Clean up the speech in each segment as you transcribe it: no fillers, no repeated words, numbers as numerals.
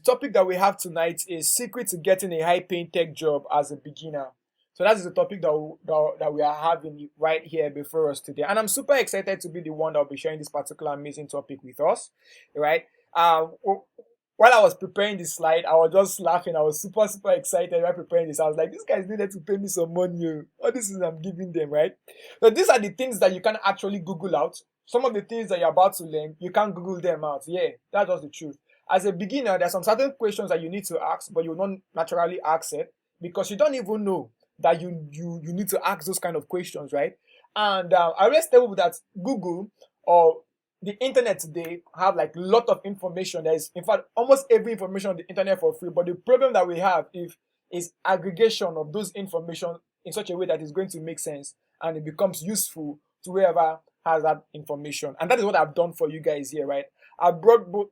The topic that we have tonight is secret to getting a high-paying tech job as a beginner. So that is the topic that we are having right here before us today, and I'm super excited to be the one that will be sharing this particular amazing topic with us, right? While I was preparing this slide, I was just laughing. I was super excited while preparing this. I was like, "These guys needed to pay me some money. All this is I'm giving them, right?" So these are the things that you can actually Google out. Some of the things that you're about to learn, you can't Google them out. Yeah, that's just the truth. As a beginner, there's some certain questions that you need to ask, but you will not naturally ask it because you don't even know that you need to ask those kind of questions, right? And I always tell people that Google or the internet today have like a lot of information. There is, in fact, almost every information on the internet for free. But the problem that we have is aggregation of those information in such a way that is going to make sense and it becomes useful to whoever has that information. And that is what I've done for you guys here, right? I brought both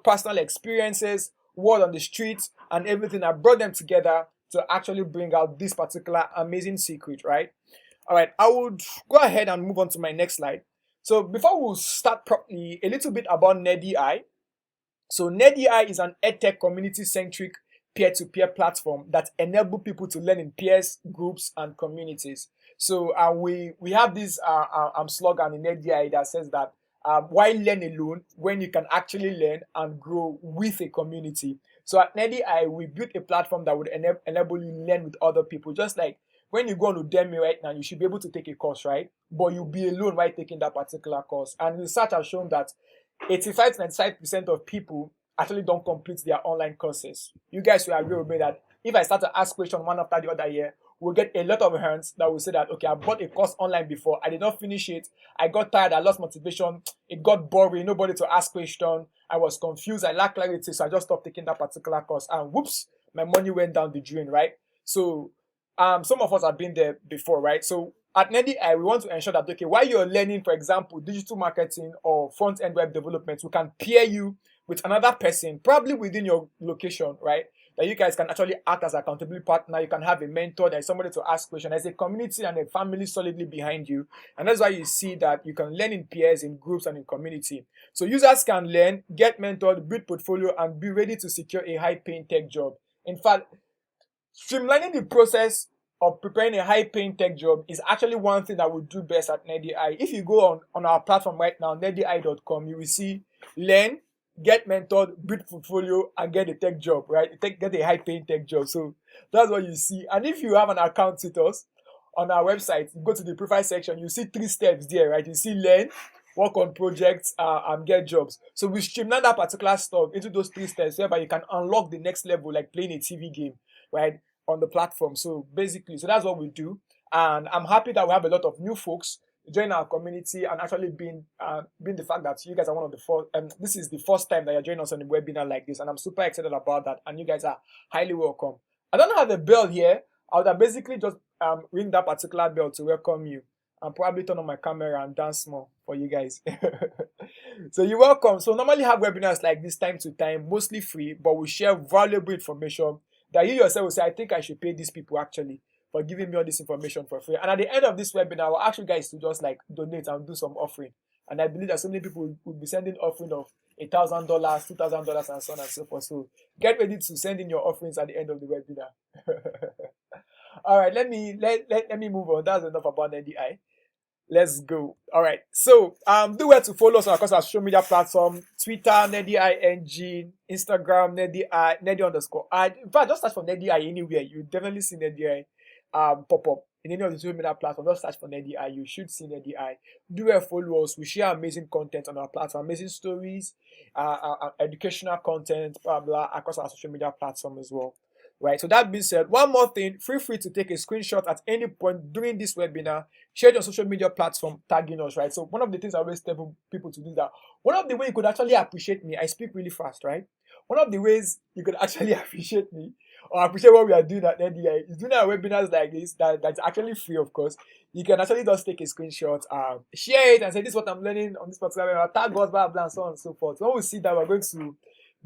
personal experiences, word on the streets, and everything. I brought them together to actually bring out this particular amazing secret, right? All right, I would go ahead and move on to my next slide. So before we start properly, a little bit about NerdEI. So NerdEI is an EdTech community-centric peer-to-peer platform that enable people to learn in peers, groups, and communities. So we have this slogan in NerdEI that says that why learn alone when you can actually learn and grow with a community. So at NerdEI, we built a platform that would enable you learn with other people, just like when you go on Udemy right now, you should be able to take a course, right? But you'll be alone while taking that particular course. And research has shown that 85 to 95% of people actually don't complete their online courses. You guys will agree with me that if I start to ask questions one after the other year, we'll get a lot of hands that will say that, okay, I bought a course online before, I did not finish it, I got tired, I lost motivation, it got boring, nobody to ask questions, I was confused, I lacked clarity, so I just stopped taking that particular course, and whoops, my money went down the drain, right? So some of us have been there before, right? So at NerdEI, we want to ensure that, okay, while you're learning, for example, digital marketing or front-end web development, we can pair you with another person, probably within your location, right? That you guys can actually act as an accountability partner. You can have a mentor. There's somebody to ask questions. There's a community and a family solidly behind you. And that's why you see that you can learn in peers, in groups, and in community. So users can learn, get mentored, build portfolio, and be ready to secure a high-paying tech job. In fact, streamlining the process of preparing a high-paying tech job is actually one thing that we do best at NerdEI. If you go on our platform right now, nerdei.com, you will see learn, get mentored, build portfolio, and get a tech job, right? Get a high-paying tech job. So that's what you see. And if you have an account with us on our website, you go to the profile section, you see 3 steps there, right? You see learn, work on projects, and get jobs. So we streamline that particular stuff into those 3 steps whereby you can unlock the next level, like playing a TV game, right, on the platform. So basically, so that's what we do. And I'm happy that we have a lot of new folks join our community and actually being the fact that you guys are one of the first, and this is the first time that you're joining us on a webinar like this, and I'm super excited about that, and you guys are highly welcome. I don't have a bell here. I would have basically just ring that particular bell to welcome you and probably turn on my camera and dance more for you guys. So you're welcome. So normally have webinars like this time to time, mostly free, but we share valuable information that you yourself will say, I think I should pay these people actually for giving me all this information for free. And at the end of this webinar, I will ask you guys to just like donate and do some offering. And I believe that so many people will be sending offering of $1,000, $2,000, and so on and so forth. So get ready to send in your offerings at the end of the webinar. All right, let me move on. That's enough about NerdEI. Let's go. All right. So do well to follow us on our social media platform: Twitter, NerdEI NG, Instagram, NerdEI, Nerdy_I. In fact, just search for NerdEI anywhere. You definitely see NerdEI pop up in any of the social media platforms. Just search for NerdEI. You should see NerdEI. Do well follow us. We share amazing content on our platform, amazing stories, educational content, blah blah, across our social media platform as well. Right, so that being said, one more thing, feel free to take a screenshot at any point during this webinar, share it on social media platform, tagging us, right? So one of the things I always tell people to do that, one of the ways you could actually appreciate me, I speak really fast, right? One of the ways you could actually appreciate me or appreciate what we are doing at NerdEI is doing our webinars like this, that's actually free, of course. You can actually just take a screenshot, share it and say, this is what I'm learning on this particular webinar, tag us, blah, blah, and so on and so forth. When we see that, we're going to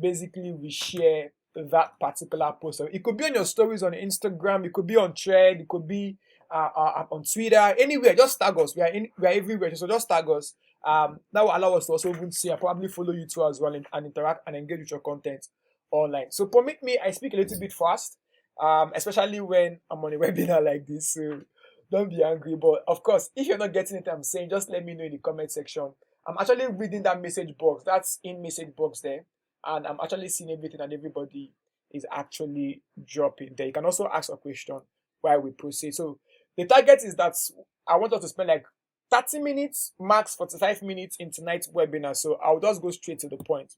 basically reshare that particular post. So it could be on your stories on Instagram, it could be on Thread, it could be on Twitter, anywhere. Just tag us. We are everywhere. So just tag us. That will allow us to also even see and probably follow you too as well and interact and engage with your content online. So permit me, I speak a little bit fast, especially when I'm on a webinar like this. So don't be angry. But of course, if you're not getting it, I'm saying, just let me know in the comment section. I'm actually reading that message box. That's in message box there, and I'm actually seeing everything and everybody is actually dropping there. You can also ask a question while we proceed. So the target is that I want us to spend like 30 minutes, max 45 minutes in tonight's webinar. So I'll just go straight to the point.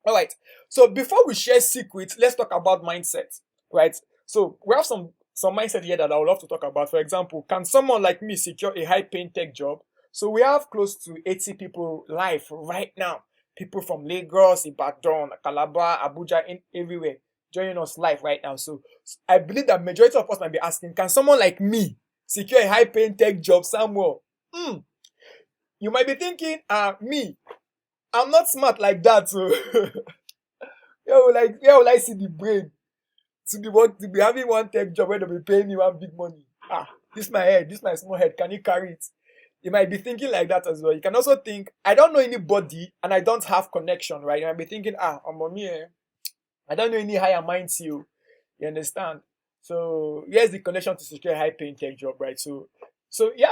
All right. So before we share secrets, let's talk about mindset, right? So we have some mindset here that I would love to talk about. For example, can someone like me secure a high-paying tech job? So we have close to 80 people live right now. People from Lagos, Ibadan, Calabar, Abuja, everywhere joining us live right now. So I believe that majority of us might be asking, can someone like me secure a high-paying tech job somewhere? You might be thinking, me, I'm not smart like that. So where will I see the brain to be having one tech job where they'll be paying me one big money? This my head, this my small head. Can you carry it? You might be thinking like that as well. You can also think, I don't know anybody and I don't have connection, right? You might be thinking, I'm on me. I don't know any higher minds you. You understand? So here's the connection to secure a high paying tech job, right? So you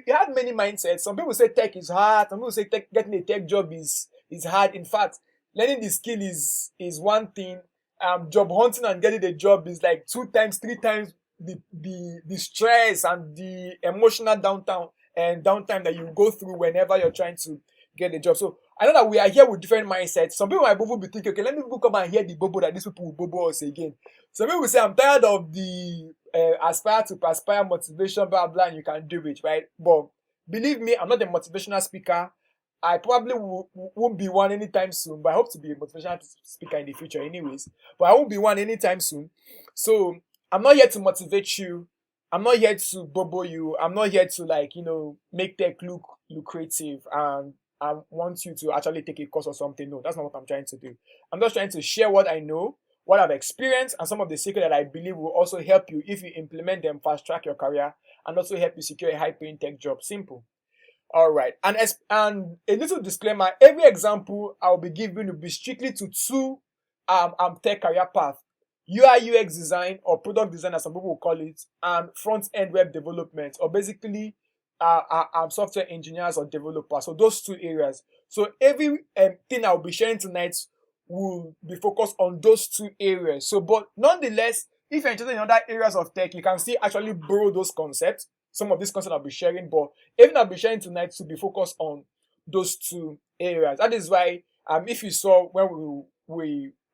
have many mindsets. Some people say tech is hard. Some people say getting a tech job is hard. In fact, learning the skill is one thing. Job hunting and getting a job is like 2 times, 3 times the stress and the emotional downtime that you go through whenever you're trying to get a job. So I know that we are here with different mindsets. Some people might be thinking, okay, let me come and hear the bobo that these people will bobo us again. Some people say, I'm tired of the aspire to perspire motivation, blah, blah, and you can do it, right? But believe me, I'm not a motivational speaker. I probably won't be one anytime soon, but I hope to be a motivational speaker in the future anyways. But I won't be one anytime soon. So I'm not here to motivate you. I'm not here to bobo you. I'm not here to make tech look lucrative and I want you to actually take a course or something. No, that's not what I'm trying to do. I'm just trying to share what I know, what I've experienced, and some of the secrets that I believe will also help you if you implement them, fast track your career, and also help you secure a high-paying tech job. Simple. All right. And a little disclaimer: every example I'll be giving will be strictly to 2 tech career path: UI UX design or product design, as some people will call it, and front end web development, or basically software engineers or developers. So those 2 areas. So every thing I'll be sharing tonight will be focused on those 2 areas. So, but nonetheless, if you're interested in other areas of tech, you can still actually borrow those concepts. Some of these concepts I'll be sharing, but everything I'll be sharing tonight to be focused on those 2 areas. That is why, if you saw when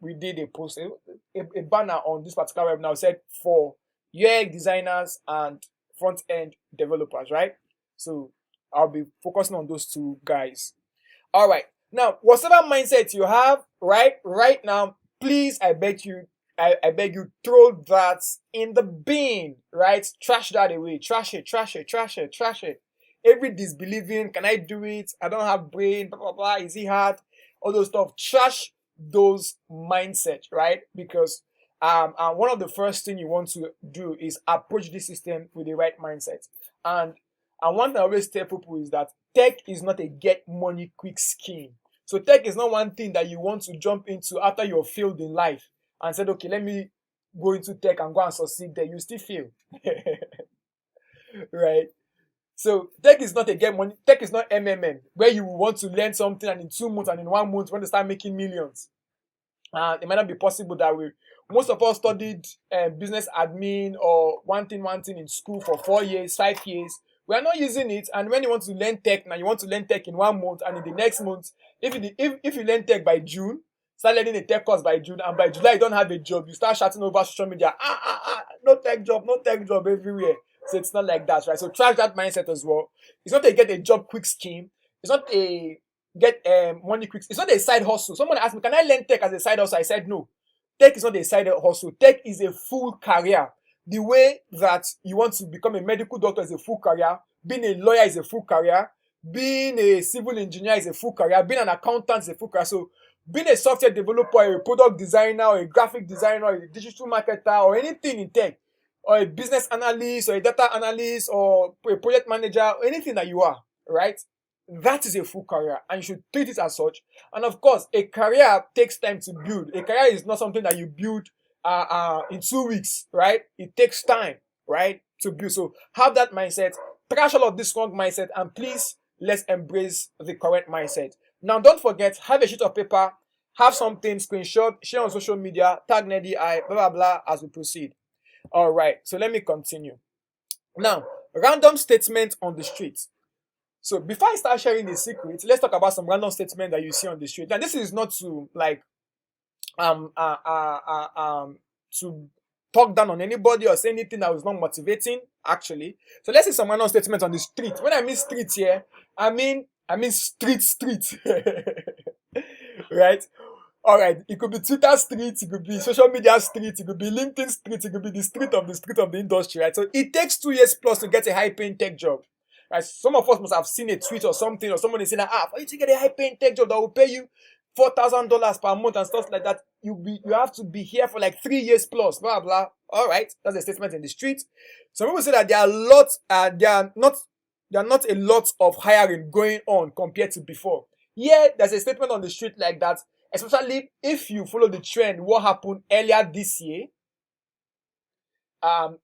we did a post, a banner on this particular webinar said for UX designers and front end developers, right? So I'll be focusing on those 2 guys. All right. Now, whatever mindset you have right now, please, I beg you, throw that in the bin, right? Trash that away. Trash it. Every disbelieving, can I do it? I don't have brain, blah, blah, blah. Is it hard? All those stuff. Trash those mindset, right? Because one of the first thing you want to do is approach the system with the right mindset. And one thing I always tell people is that tech is not a get money quick scheme. So tech is not one thing that you want to jump into after you're failed in life and said, okay, let me go into tech and go and succeed there. You still fail. Right? So tech is not a get money. Tech is not MMM, where you want to learn something and in 2 months and in 1 month when they start making millions. It might not be possible that way. Most of us studied business admin or one thing in school for 4 years, 5 years. We are not using it, and when you want to learn tech now, you want to learn tech in 1 month, and in the next month, if you learn tech by June, start learning a tech course by June, and by July you don't have a job, you start shouting over social media, no tech job everywhere. So it's not like that, right? So trash that mindset as well. It's not a get a job quick scheme. It's not a get money quick. It's not a side hustle. Someone asked me, can I learn tech as a side hustle? I said no. Tech is not a side hustle. Tech is a full career. The way that you want to become a medical doctor is a full career. Being a lawyer is a full career. Being a civil engineer is a full career. Being an accountant is a full career. So being a software developer, a product designer, or a graphic designer, or a digital marketer, or anything in tech, or a business analyst, or a data analyst, or a project manager, or anything that you are, right? that is a full career and you should treat it as such. And of course, a career takes time to build. A career is not something that you build in 2 weeks, right? It takes time, right, to build. So have that mindset, trash all of this wrong mindset, and please let's embrace the correct mindset. Now, don't forget, have a sheet of paper, have something, screenshot, share on social media, tag Neddy I, blah blah blah as we proceed. All right, so let me continue. Now, random statements on the street. So before I start sharing the secret, let's talk about some random statement that you see on the street. Now, this is not to like to talk down on anybody or say anything that was not motivating, actually. So let's see some random statement on the street. When I mean street here, I mean street. Right? All right, it could be Twitter street, it could be social media street, it could be LinkedIn street, it could be the street of the industry, right? So it takes 2 years plus to get a high-paying tech job. Right? Some of us must have seen a tweet or something, or someone is saying that, for you to get a high-paying tech job that will pay you $4,000 per month and stuff like that, you have to be here for like 3 years plus, blah blah. All right, that's a statement in the street. Some people say that there are not a lot of hiring going on compared to before. Yeah, there's a statement on the street like that, especially if you follow the trend. What happened earlier this year? What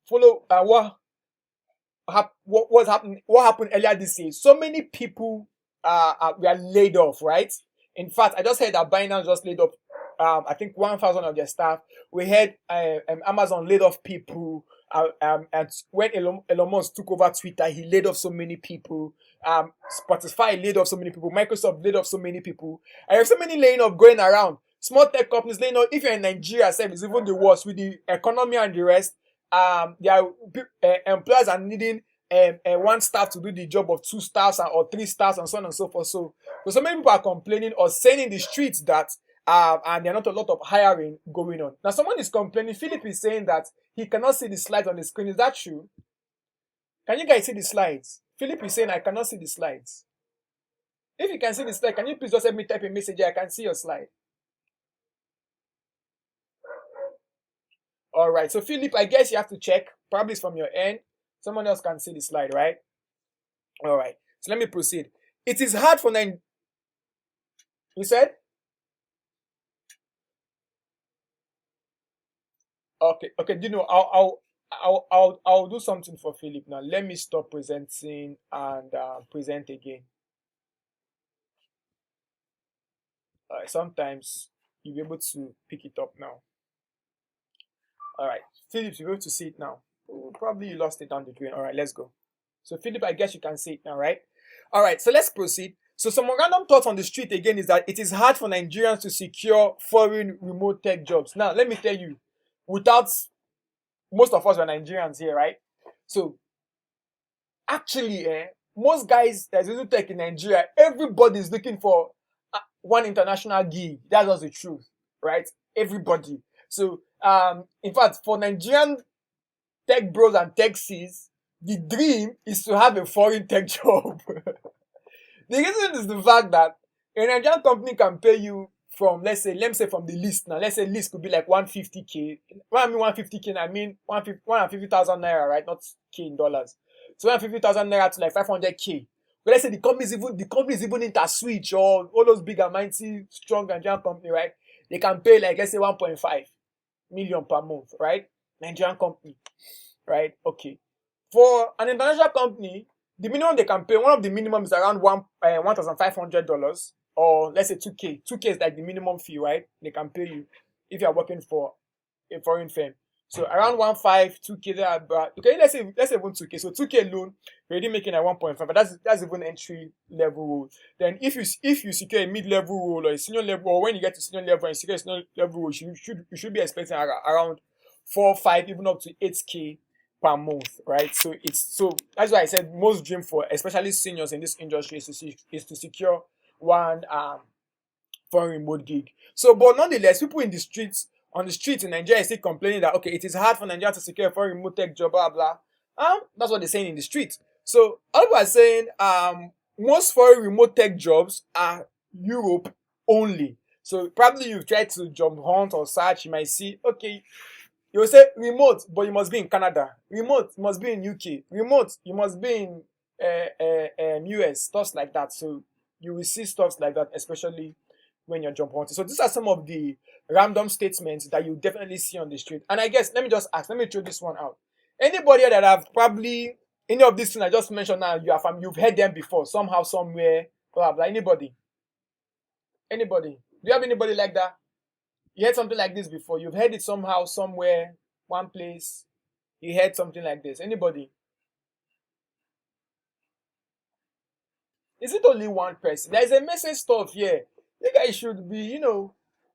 happened earlier this year? So many people were laid off, right? In fact, I just heard that Binance just laid off, I think 1,000 of their staff. We heard Amazon laid off people. And when Elon Musk took over Twitter, he laid off so many people. Spotify laid off so many people. Microsoft laid off so many people. I have so many laying off going around. Small tech companies laying off. If you're in Nigeria, it's even the worst with the economy and the rest. Employers are needing one staff to do the job of 2 staffs or 3 staffs and so on and so forth. So many people are complaining or saying in the streets that and there are not a lot of hiring going on. Now, someone is complaining. Philip is saying that he cannot see the slides on the screen. Is that true? Can you guys see the slides? Philip is saying I cannot see the slides. If you can see the slide, can you please just help me type a message here? I can see your slide. All right. So, Philip, I guess you have to check. Probably it's from your end. Someone else can see the slide, right? All right. So, let me proceed. It is hard for You said? Okay. Do you know? I'll do something for Philip now. Let me stop presenting and present again. Sometimes you'll be able to pick it up now. All right, Philip, you're able to see it now. Probably you lost it down the drain. All right, let's go. So Philip, I guess you can see it now, right? All right, so let's proceed. So some random thoughts on the street again is that it is hard for Nigerians to secure foreign remote tech jobs. Now, let me tell you, without most of us are Nigerians here, right? So actually, most guys that's into tech in Nigeria, everybody is looking for one international gig. That's just the truth, right? Everybody. So, in fact, for Nigerian tech bros and tech Cs, the dream is to have a foreign tech job. The reason is the fact that a Nigerian company can pay you from, let me say from the list now. Let's say list could be like 150K. When I mean 150K, I mean 150,000 naira, right? Not K in dollars. So 150,000 naira to like 500K. But let's say the company is even into Switch or all those big and mighty, strong Nigerian company, right? They can pay like, let's say 1.5 million per month, right? Nigerian company, right? Okay. For an international company, the minimum they can pay, one of the minimum is around $1,500, or let's say 2K. 2K is like the minimum fee, right? They can pay you if you are working for a foreign firm. So around 1.5, 2K, okay, let's say even 2K. So 2K loan, you're already making at 1.5, but that's even entry level role. Then if you secure a mid-level role or a senior level, or when you get to senior level and secure a senior level role, you should be expecting around 4, 5, even up to 8K per month, right? So that's why I said most dream for especially seniors in this industry is to secure one foreign remote gig. So, but nonetheless, people on the streets in Nigeria is still complaining that okay, it is hard for Nigeria to secure a foreign remote tech job, blah blah. That's what they're saying in the street. So all people are saying most foreign remote tech jobs are Europe only. So probably you've tried to job hunt or search, you might see, okay, you'll say remote, but you must be in Canada. Remote, you must be in UK. Remote, you must be in US, stuff like that. So you will see stuff like that, especially when you're job hunting. So these are some of the random statements that you definitely see on the street. And I guess let me just ask, let me throw this one out. Anybody that have probably any of these things I just mentioned now, you've heard them before somehow, somewhere, blah blah. Anybody? Anybody? Do you have anybody like that? You heard something like this before? You've heard it somehow, somewhere, one place. You heard something like this. Anybody? Is it only one person? There is a message stuff here. You guys should be,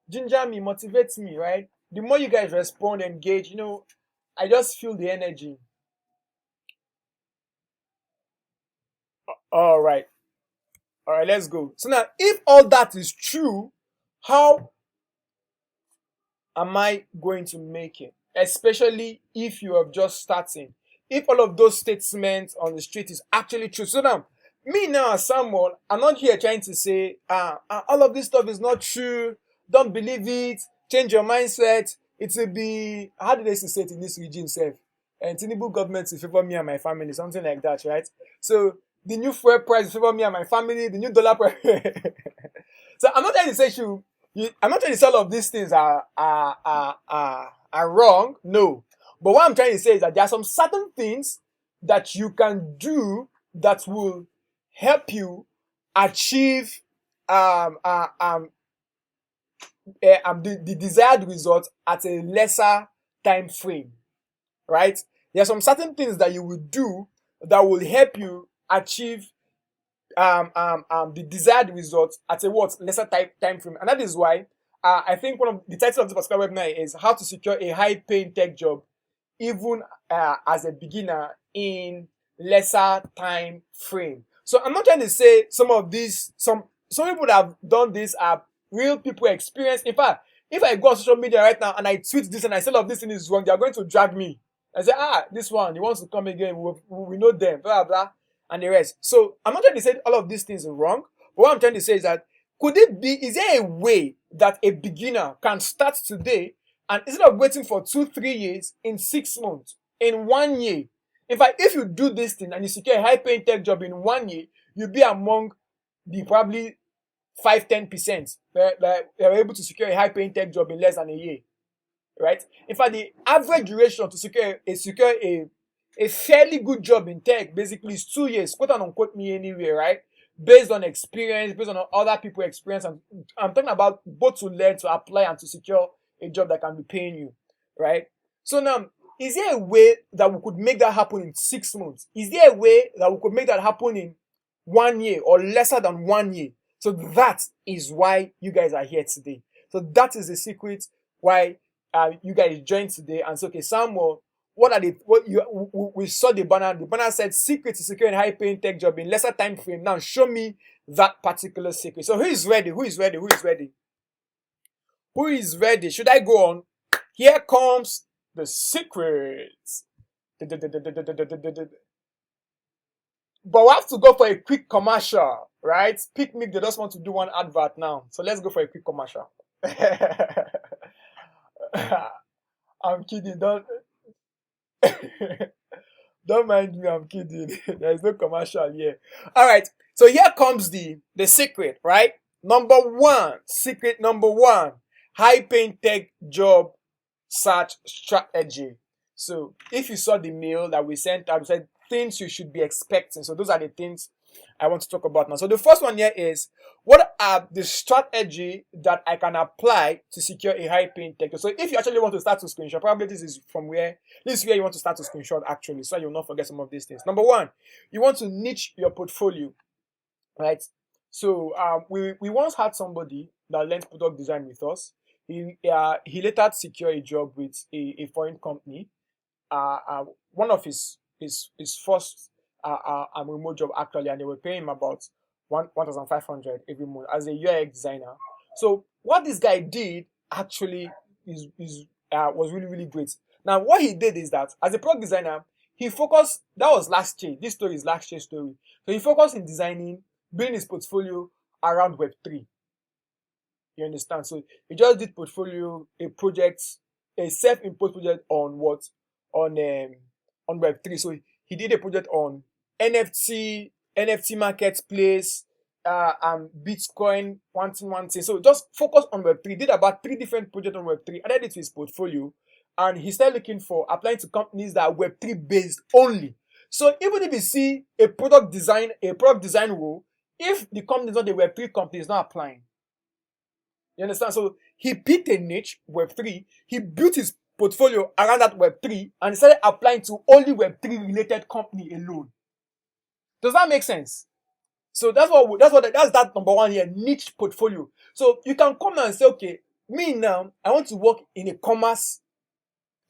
ginger me, motivate me, right? The more you guys respond, engage, I just feel the energy. All right. All right, let's go. So now, if all that is true, how am I going to make it? Especially if you are just starting. If all of those statements on the street is actually true. So now, me now as someone, I'm not here trying to say, all of this stuff is not true. Don't believe it. Change your mindset. It will be, how do they say it in this region, self? And Tinubu government to favor me and my family, something like that, right? So the new fuel price will favor me and my family, the new dollar price. So I'm not trying to say I'm not trying to say all of these things are wrong. No. But what I'm trying to say is that there are some certain things that you can do that will help you achieve the desired result at a lesser time frame, right? There are some certain things that you will do that will help you achieve the desired result at a lesser time frame, and that is why I think one of the title of this particular webinar is how to secure a high paying tech job even as a beginner in lesser time frame. So I'm not trying to say some of these some people that have done this are real people experience. In fact, if I go on social media right now and I tweet this and I say all of this thing is wrong, they are going to drag me and say, this one, he wants to come again, we know them, blah blah, and the rest. So I'm not trying to say all of these things are wrong, but what I'm trying to say is that is there a way that a beginner can start today and instead of waiting for 2-3 years, in 6 months, in 1 year? In fact, if you do this thing and you secure a high paying tech job in 1 year, you'll be among the probably 5-10% that are able to secure a high paying tech job in less than a year, right? In fact, the average duration to secure a fairly good job in tech basically is 2 years, quote and unquote me anyway, right? Based on experience, based on other people's experience. And I'm talking about both to learn, to apply, and to secure a job that can be paying you, right? So now, is there a way that we could make that happen in 6 months? Is there a way that we could make that happen in 1 year or lesser than 1 year? So that is why you guys are here today. So that is the secret why you guys joined today and say, okay, Samuel, we saw the banner. The banner said secret to secure a high paying tech job in lesser time frame. Now show me that particular secret. So who is ready? Who is ready? Who is ready? Who is ready? Should I go on? Here comes the secrets. But we have to go for a quick commercial, right? Pick me, they just want to do one advert now. So let's go for a quick commercial. I'm kidding. Don't mind me, I'm kidding. There is no commercial here. All right. So here comes the secret, right? Secret number one, high paying tech job search strategy. So if you saw the mail that we sent out, we said things you should be expecting. So those are the things I want to talk about now. So the first one here is, what are the strategy that I can apply to secure a high paying tech job? So if you actually want to start to screenshot, probably this is where you want to start to screenshot actually, so you'll not forget some of these things. Number one, you want to niche your portfolio, right? So we once had somebody that learned product design with us. He later secured a job with a foreign company. One of his first remote job actually, and they were paying him about 1,500 every month as a UX designer. So what this guy did actually was really, really great. Now what he did is that as a product designer, he focused. That was last year. This story is last year's story. So he focused in designing, building his portfolio around Web3. You understand? So he just did portfolio, a self-imposed project on what? On Web3. So he did a project on NFT marketplace, Bitcoin, one thing. So just focus on Web3. Did about 3 different projects on Web3, added it to his portfolio, and he started looking for applying to companies that are Web3 based only. So even if you see a product design role, if the company is not a Web3 company, it's not applying. You understand? So he picked a niche, Web3. He built his portfolio around that Web3 and started applying to only Web3 related company alone. Does that make sense? So that's that number one here, niche portfolio. So you can come and say, okay, me now, I want to work in a commerce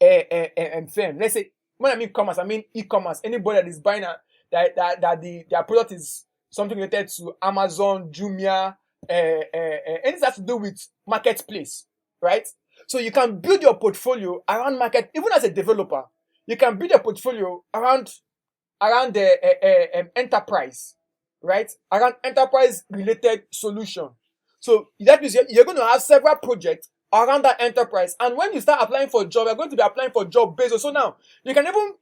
firm. Let's say, when I mean commerce, I mean e-commerce. Anybody that is buying their product is something related to Amazon, Jumia, anything that has to do with marketplace, right? So you can build your portfolio around market, even as a developer. You can build a portfolio around the enterprise, right? Around enterprise related solution. So that means you're going to have several projects around that enterprise, and when you start applying for a job, you're going to be applying for job based. So now you can even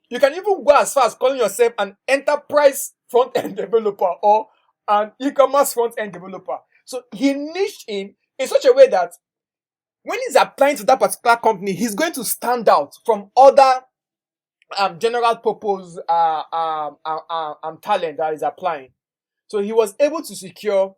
go as far as calling yourself an enterprise front end developer or an e-commerce front end developer. So he niched in such a way that when he's applying to that particular company, he's going to stand out from other general purpose talent that is applying. So he was able to secure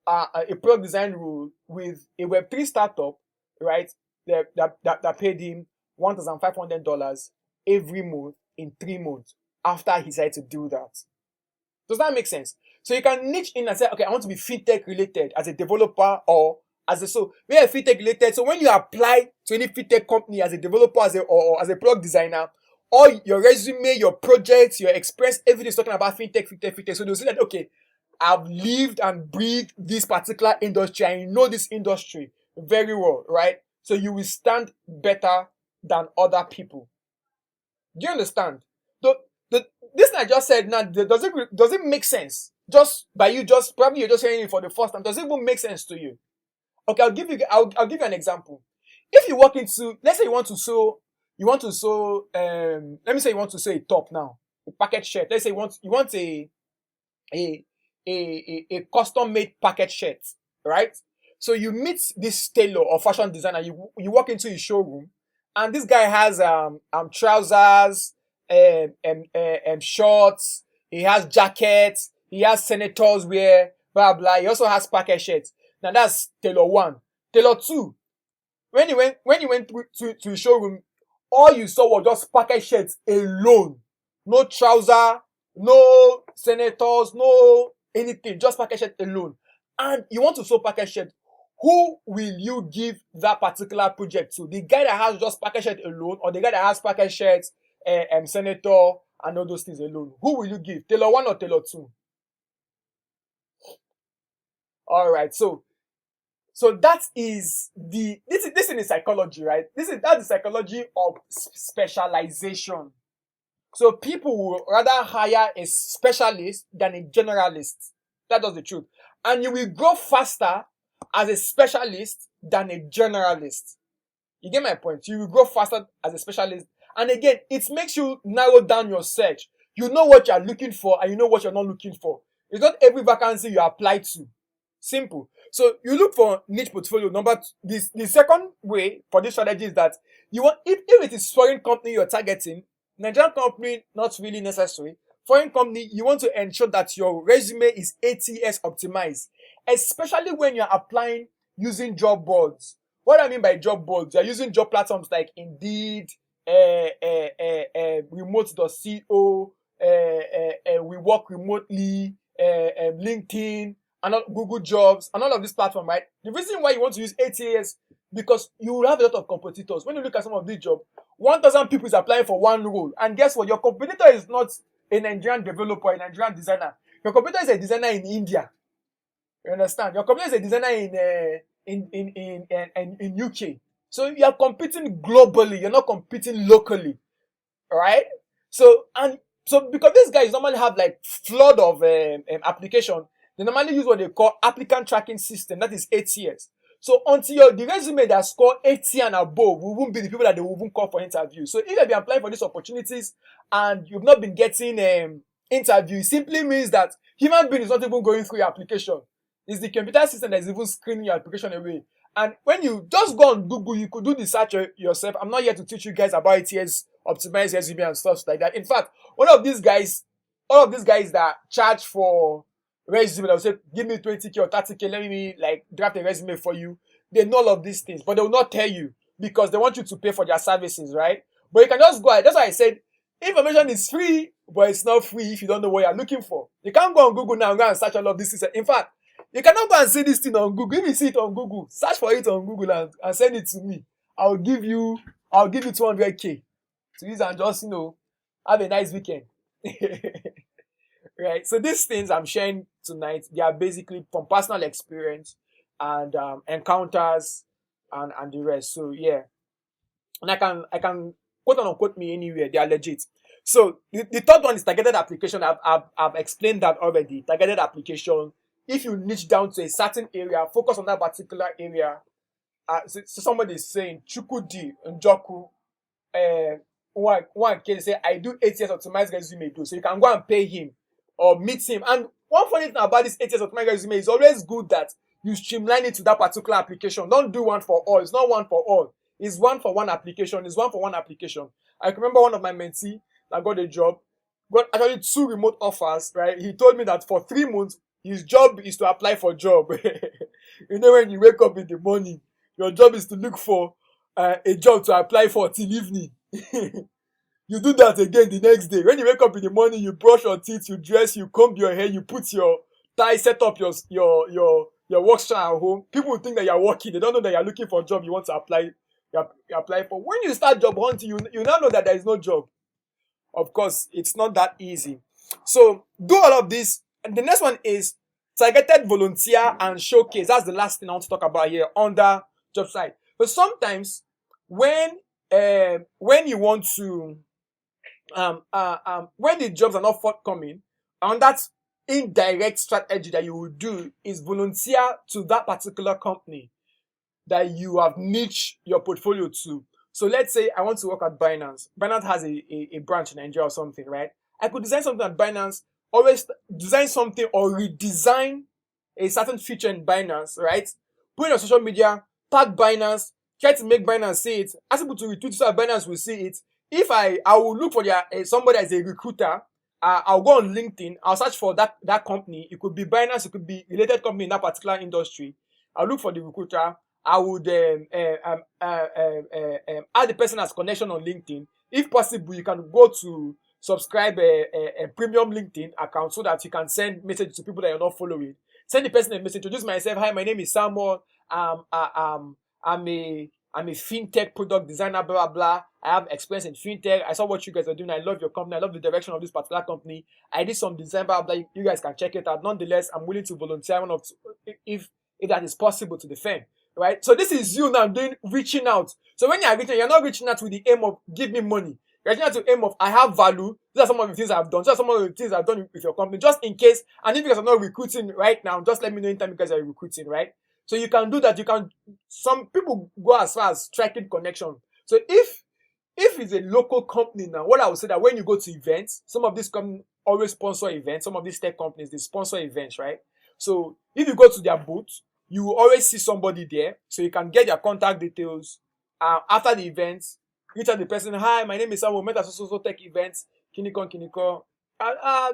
a product design role with a Web3 startup, right? That paid him $1,500 every month in 3 months after he decided to do that. Does that make sense? So you can niche in and say, okay, I want to be fintech related as a developer or so we are fintech related. So when you apply to any fintech company as a developer, or as a product designer, all your resume, your projects, your experience, everything is talking about fintech. So they'll say that, okay, I've lived and breathed this particular industry. I know this industry very well, right? So you will stand better than other people. Do you understand? This I just said now, does it make sense? Probably you're just hearing it for the first time. Does it even make sense to you? Okay, I'll give you an example. If you walk into, let's say you want to sew, let me say you want to sew a top now, a packet shirt. Let's say you want a custom made packet shirt, right? So you meet this tailor or fashion designer, you walk into his showroom, and this guy has trousers, shorts, he has jackets, he has senators wear, blah blah. He also has packet shirts. Now that's tailor 1. Tailor 2, when you went to the showroom, all you saw was just packet shirts alone. No trouser, no senators, no anything, just packet shirt alone. And you want to sew packet shirt. Who will you give that particular project to? The guy that has just packet shirt alone, or the guy that has packet shirts, senator, and all those things alone? Who will you give? Tailor 1 or tailor 2? All right, so that is this is in psychology, right? That's the psychology of specialization. So people will rather hire a specialist than a generalist. That's the truth. And you will grow faster as a specialist than a generalist. You get my point? You will grow faster as a specialist. And again, it makes you narrow down your search. You know what you're looking for and you know what you're not looking for. It's not every vacancy you apply to. Simple. So you look for niche portfolio. The second way for this strategy is that if it is foreign company you're targeting, Nigerian company, not really necessary. Foreign company, you want to ensure that your resume is ATS optimized, especially when you're applying using job boards. What I mean by job boards, you're using job platforms like Indeed, remote.co, we work remotely, LinkedIn, and Google Jobs, and all of these platforms, right? The reason why you want to use ATS, because you will have a lot of competitors. When you look at some of these jobs, 1,000 people is applying for one role. And guess what? Your competitor is not a Nigerian developer, a Nigerian designer. Your competitor is a designer in India. You understand? Your competitor is a designer in UK. So you are competing globally. You're not competing locally. Right? So because these guys normally have like flood of application, they normally use what they call applicant tracking system. That is ATS. So until the resume that score 80 and above, we won't be the people that they will even call for interview. So if you've been applying for these opportunities and you've not been getting interview, it simply means that human being is not even going through your application. It's the computer system that is even screening your application away. And when you just go on Google, you could do the search yourself. I'm not here to teach you guys about ATS, optimize resume and stuff like that. In fact, all of these guys that charge for resume, they'll say, give me 20K or 30K, let me like draft a resume for you. They know all of these things, but they will not tell you because they want you to pay for their services, right? But you can just go ahead. That's why I said information is free, but it's not free if you don't know what you're looking for. You can't go on Google now and go and search all of these things. In fact, you cannot go and see this thing on Google. If you see it on Google, search for it on Google and send it to me. I'll give you 200K to use and just, have a nice weekend. Right? So these things I'm sharing tonight, they are basically from personal experience and encounters and the rest. So yeah. And I can quote unquote me anywhere. They are legit. So the third one is targeted application. I've explained that already. Targeted application. If you niche down to a certain area, focus on that particular area. So somebody is saying Chukudi Njoku, one can say I do 8 years optimized resume do. So you can go and pay him or meet him. And one funny thing about this 8 years optimized resume is always good that you streamline it to that particular application. Don't do one for all. It's not one for all. It's one for one application. It's one for one application. I remember one of my mentees that got a job, got actually 2 remote offers, right? He told me that for 3 months, his job is to apply for a job. When you wake up in the morning, your job is to look for a job to apply for till evening. You do that again the next day. When you wake up in the morning, you brush your teeth, you dress, you comb your hair, you put your tie, set up your workstation at home. People will think that you're working. They don't know that you're looking for a job you want to apply. You apply for. When you start job hunting, you now know that there is no job. Of course, it's not that easy. So do all of this. And the next one is targeted volunteer and showcase. That's the last thing I want to talk about here under job site. But sometimes when you want to when the jobs are not forthcoming, and that indirect strategy that you will do is volunteer to that particular company that you have niche your portfolio to. So let's say I want to work at Binance. Binance has a branch in Nigeria or something, right? I could design something at Binance, always design something or redesign a certain feature in Binance, right? Put it on social media, tag Binance, try to make Binance see it, ask people to retweet so that Binance will see it. If I will look for somebody as a recruiter, I'll go on LinkedIn, I'll search for that company. It could be Binance, it could be related company in that particular industry. I'll look for the recruiter. I would add the person as connection on LinkedIn. If possible, you can go to subscribe a premium LinkedIn account so that you can send messages to people that you're not following. Send the person a message. Introduce myself. Hi, my name is Samuel. I'm a fintech product designer, blah, blah, blah. I have experience in fintech. I saw what you guys are doing. I love your company. I love the direction of this particular company. I did some design, blah, blah. You guys can check it out. Nonetheless, I'm willing to volunteer if that is possible to the firm. Right? So this is you now reaching out. So when you're not reaching out with the aim of give me money. You're reaching out to the aim of I have value. These are some of the things I've done. These are some of the things I've done with your company. Just in case, and if you guys are not recruiting right now, just let me know anytime you guys are recruiting, right? So you can do that. Some people go as far as striking connection. So if it's a local company now, what I would say that when you go to events, some of these companies always sponsor events. Some of these tech companies, they sponsor events, right? So if you go to their booth, you will always see somebody there, so you can get their contact details. After the event, reach out the person. Hi, my name is Samuel. Met at so tech events. Kiniko.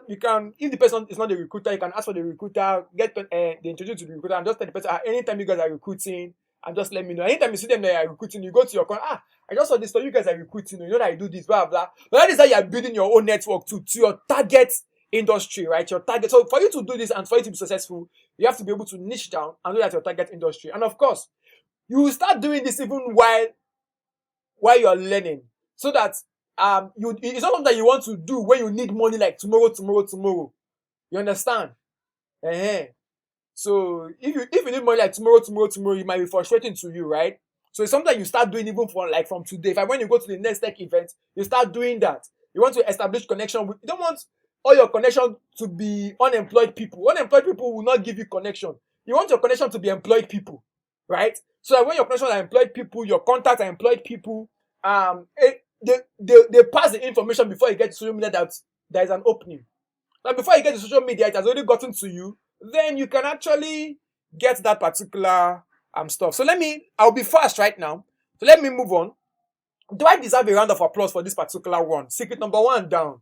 You can, if the person is not the recruiter, you can ask for the recruiter. Get they introduce to the recruiter, and just tell the person. Anytime you guys are recruiting, and just let me know. Anytime you see them that are recruiting, you go to your I just saw this. So you guys are recruiting. You know that I do this, blah blah. But that is how you are building your own network to your target industry, right? Your target. So for you to do this and for you to be successful, you have to be able to niche down and know that your target industry. And of course, you will start doing this even while you're learning, so that it's not something that you want to do when you need money like tomorrow. You understand? So if you need money like tomorrow, it might be frustrating to you, right? So it's something you start doing even from today. When you go to the next tech event, you start doing that. You want to establish connection you don't want all your connection to be unemployed people. Unemployed people will not give you connection. You want your connection to be employed people, right? So that when your connection are employed people, your contacts are employed people, they pass the information before you get to social media that there is an opening. Now, before you get to social media, it has already gotten to you. Then you can actually get that particular stuff. So I'll be fast right now. So let me move on. Do I deserve a round of applause for this particular one? Secret number one down.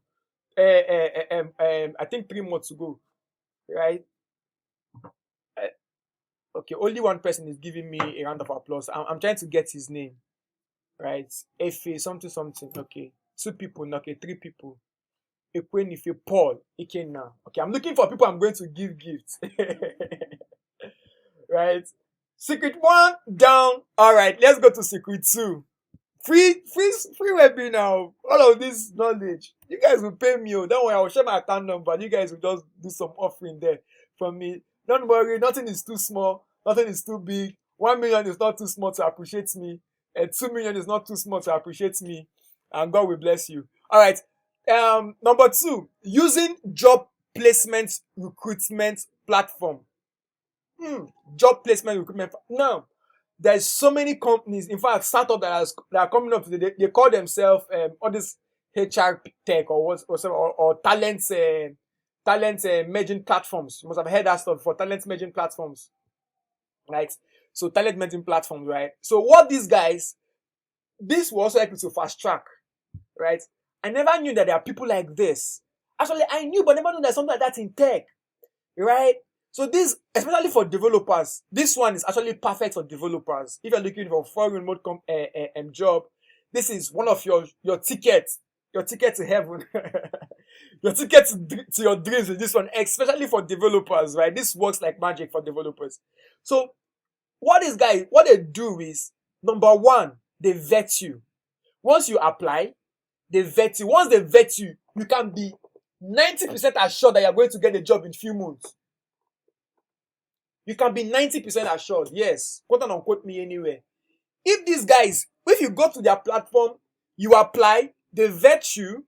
I think 3 months to go, right? Okay, only one person is giving me a round of applause. I'm trying to get his name, right? Efe, something, something. Okay, 2 people. Okay, 3 people. Ekwenife, Paul, Ikenna. Okay, I'm looking for people I'm going to give gifts. Right? Secret 1 down. All right, let's go to secret 2. Free webinar. All of this knowledge. You guys will pay me. Don't worry, I'll share my account number. You guys will just do some offering there from me. Don't worry, nothing is too small, nothing is too big. 1 million is not too small to appreciate me. And 2 million is not too small to appreciate me. And God will bless you. All right. Number 2, using job placement recruitment platform. Job placement recruitment. Now, there's so many companies, in fact, startups that are coming up today. They call themselves all this HR tech or talent merging platforms. You must have heard that stuff for talent merging platforms, right? So talent merging platforms, right? So what this will also help you to fast track, right? I never knew that there are people like this. Actually, I knew, but never knew there's something like that in tech, right? So this, especially for developers, this one is actually perfect for developers. If you're looking for a full remote job, this is one of your ticket to heaven, your ticket to your dreams with this one, especially for developers, right? This works like magic for developers. So what they do is, number 1, they vet you. Once you apply, they vet you. Once they vet you, you can be 90% assured that you're going to get a job in few months. You can be 90% assured. Yes. Quote and unquote me anywhere. If you go to their platform, you apply, they vet you.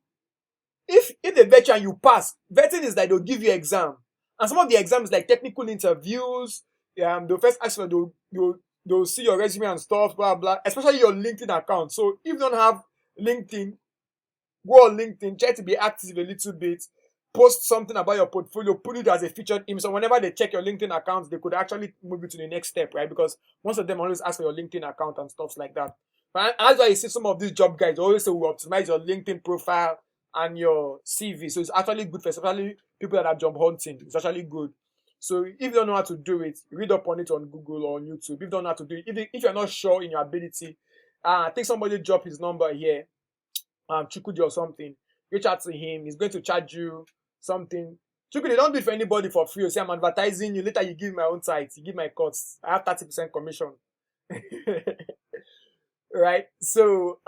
If they vet you and you pass, vetting is like they'll give you exam. And some of the exams like technical interviews, they'll first ask you, they'll see your resume and stuff, blah, blah, especially your LinkedIn account. So if you don't have LinkedIn, go on LinkedIn, try to be active a little bit, post something about your portfolio, put it as a featured image. So whenever they check your LinkedIn account, they could actually move you to the next step, right? Because most of them always ask for your LinkedIn account and stuff like that. But that's why you see some of these job guys always say we optimize your LinkedIn profile and your CV. So it's actually good for especially people that are job hunting. It's actually good. So if you don't know how to do it, read up on it on Google or on YouTube. If you don't know how to do it, if you're not sure in your ability, I think somebody drop his number here, Chukudi or something. Reach out to him. He's going to charge you something. Chukudi, don't do it for anybody for free. You say I'm advertising you. Later you give my own site. You give my costs. I have 30% commission. Right? So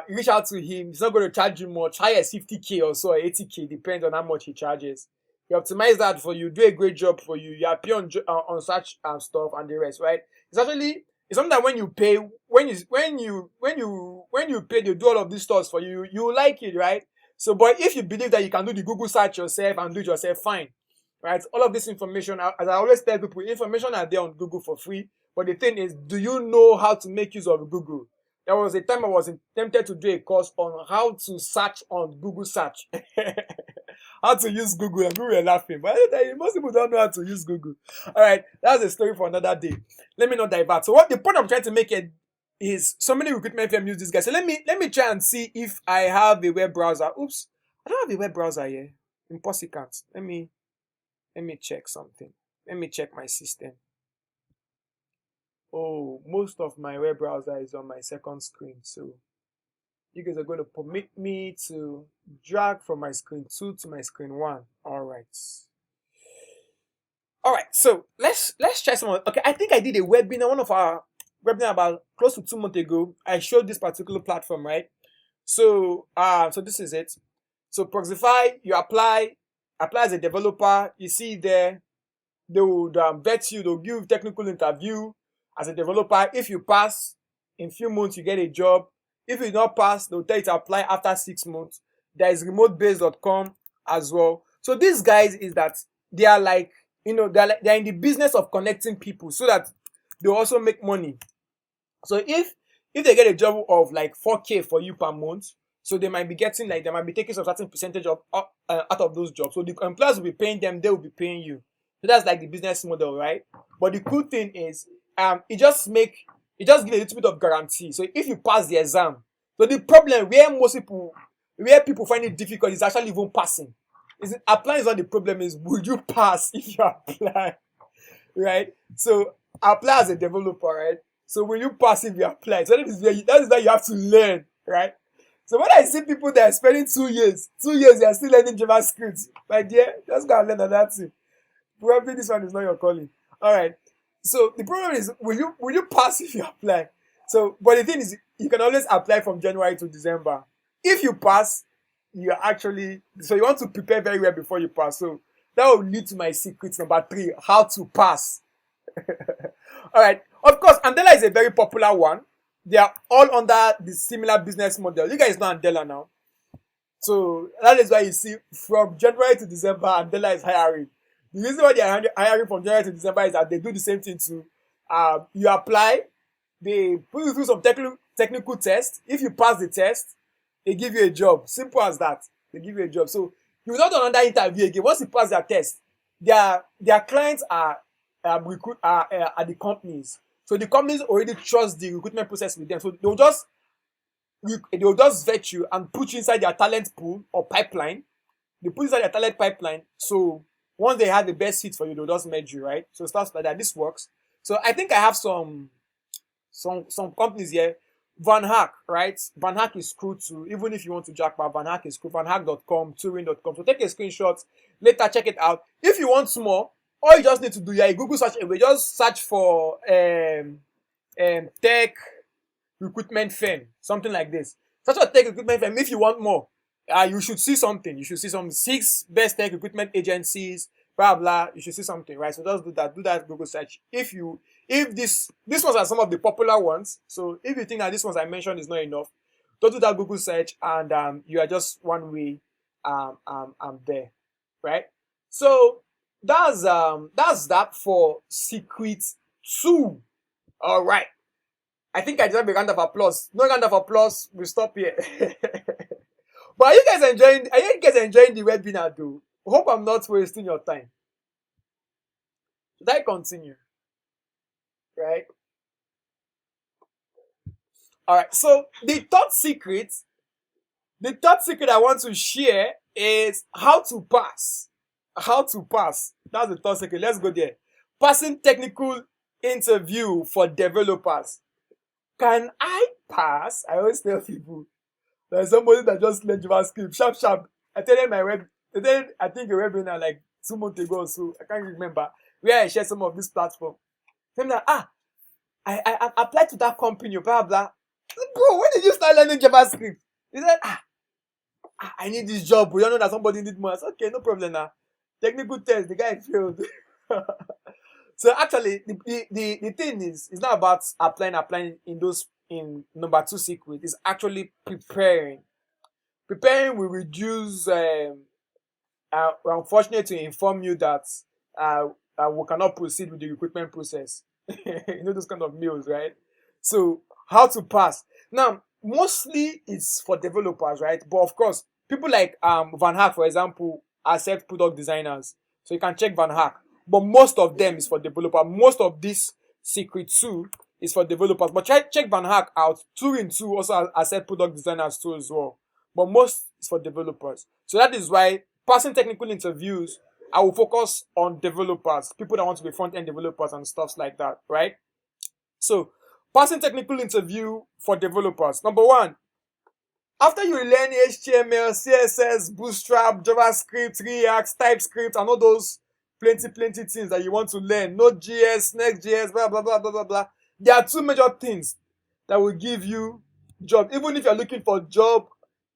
reach out to him. He's not going to charge you much. Highest 50K or so, or 80K, depends on how much he charges. He optimize that for you, do a great job for you. You appear on such stuff and the rest, right? It's something that when you pay, when you pay, they do all of these stuff for you. You like it, right? So, but if you believe that you can do the Google search yourself and do it yourself, fine, right? All of this information, as I always tell people, information are there on Google for free. But the thing is, do you know how to make use of Google? There was a time I was tempted to do a course on how to search on Google search. How to use Google, and people were laughing. But most people don't know how to use Google. All right, that's a story for another day. Let me not divert. So what the point I'm trying to make it is, so many recruitment firms use this guy. So let me try and see if I have a web browser. Oops, I don't have a web browser here. Impossible. Let me check something. Let me check my system. Oh, most of my web browser is on my second screen, so you guys are going to permit me to drag from my screen 2 to my screen 1. All right, so let's try some. Okay, I think I did a webinar, one of our webinar about close to 2 months ago. I showed this particular platform, right? So so this is it. So Proxify, you apply as a developer. You see there, they would vet you, they'll give you technical interview as a developer. If you pass, in few months you get a job. If you do not pass, they'll tell you to apply after 6 months. There is remotebase.com as well. So these guys is that they are like, they're in the business of connecting people so that they also make money. So if they get a job of like 4K for you per month, So they might be taking some certain percentage of out of those jobs. So the employers will be paying them, they will be paying you. So that's like the business model, right? But the cool thing is, it just give a little bit of guarantee. So if you pass the exam, so the problem where people find it difficult is actually even passing. Applying is not the problem, is will you pass if you apply, right? So apply as a developer, right? So will you pass if you apply? So that is where you have to learn, right? So when I see people that are spending 2 years, they are still learning JavaScript, my dear, just go and learn another thing. Probably this one is not your calling. All right. So the problem is, will you pass if you apply? So, but the thing is, you can always apply from January to December. If you pass, you want to prepare very well before you pass. So that will lead to my secret number 3: how to pass. All right. Of course, Andela is a very popular one. They are all under the similar business model. You guys know Andela now. So that is why you see from January to December, Andela is hiring. The reason why they are hiring from January to December is that they do the same thing too. You apply, they put you through some technical test. If you pass the test, they give you a job. Simple as that. They give you a job. So you will not do another interview again. Once you pass their test, their clients are the companies. So the companies already trust the recruitment process with them. So they'll just vet you and put you inside their talent pool or pipeline. They put you inside their talent pipeline. So once they have the best fit for you, they'll just merge you, right? So stuff like that. This works. So I think I have some companies here. Van Hack, right? Van Hack is cool too. Even if you want to jackpot, Van Hack is cool. VanHack.com, Turing.com. So take a screenshot. Later, check it out. If you want more, all you just need to do, a Google search away. Just search for tech recruitment firm, something like this. Search for tech recruitment firm. If you want more, you should see something. You should see some 6 best tech recruitment agencies, blah blah. You should see something, right? So just do that. Do that Google search. If these ones are some of the popular ones, so if you think that these ones I mentioned is not enough, don't do that Google search, and you are just one way there, right? So that's that for secret 2. All right. I think I deserve a round of applause. No round of applause. We stop here. But are you guys enjoying the webinar though? Hope I'm not wasting your time. Should I continue? Right? All right. So the third secret I want to share is how to pass. How to pass. That's the third secret. Let's go there. Passing technical interview for developers. Can I pass? I always tell people, there's somebody that just learned JavaScript. Sharp. I think a webinar like 2 months ago or so. I can't remember. Where I shared some of this platform. I'm like, I applied to that company, blah blah. Bro, when did you start learning JavaScript? He said, I need this job. We don't know that somebody need more. I said, okay, no problem now. Technical test, the guy failed. So actually, the thing is, it's not about applying in number 2 secret. It's actually preparing. Preparing will reduce. We're unfortunate to inform you that we cannot proceed with the recruitment process. You know those kind of mails, right? So how to pass? Now, mostly it's for developers, right? But of course, people like Van Hack, for example, accept product designers. So you can check Van Hack. But most of them is for developers. Most of this secret 2 is for developers. But check Van Hack out. Turing 2 also accept product designers too as well. But most is for developers. So that is why passing technical interviews, I will focus on developers, people that want to be front-end developers and stuff like that, right? So, passing technical interview for developers. Number 1, after you learn HTML, CSS, Bootstrap, JavaScript, React, TypeScript, and all those plenty things that you want to learn, Node.js, Next.js, blah, blah, blah, blah, blah, blah. There are 2 major things that will give you job. Even if you're looking for a job